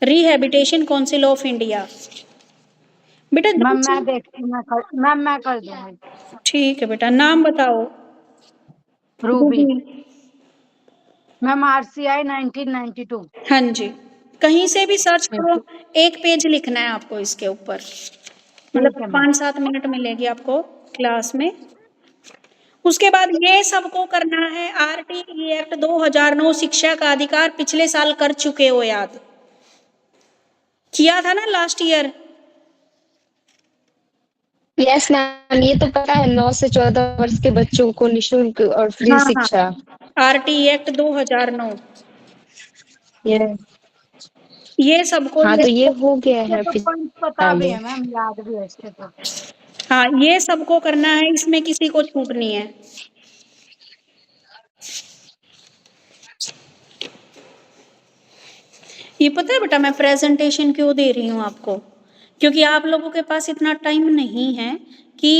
रिहैबिटेशन काउंसिल ऑफ इंडिया। बेटा
मैम मैं देखती हूँ, मैं कर दूंगी।
ठीक है बेटा, नाम बताओ।
रूबी। Ma'am RCI 1992।
हाँ जी, कहीं से भी सर्च करो, एक पेज लिखना है आपको इसके ऊपर, मतलब 5-7 मिनट मिलेगी आपको क्लास में। उसके बाद ये सबको करना है। आरटीई एक्ट 2009 शिक्षा का अधिकार पिछले साल कर चुके हो, याद किया था ना लास्ट ईयर।
यस मैम, ये तो पता है 9 से 14 वर्ष के बच्चों को निशुल्क और फ्री
हाँ हाँ,
शिक्षा।
आरटीई एक्ट 2009
ये
ये सबको
हाँ, तो ये हो गया है
तो पॉइंट पता भी है मैम, याद भी है इसके तो।
हाँ, ये सबको करना है, इसमें किसी को छूट नहीं है। ये पता है बेटा मैं प्रेजेंटेशन क्यों दे रही हूँ आपको, क्योंकि आप लोगों के पास इतना टाइम नहीं है कि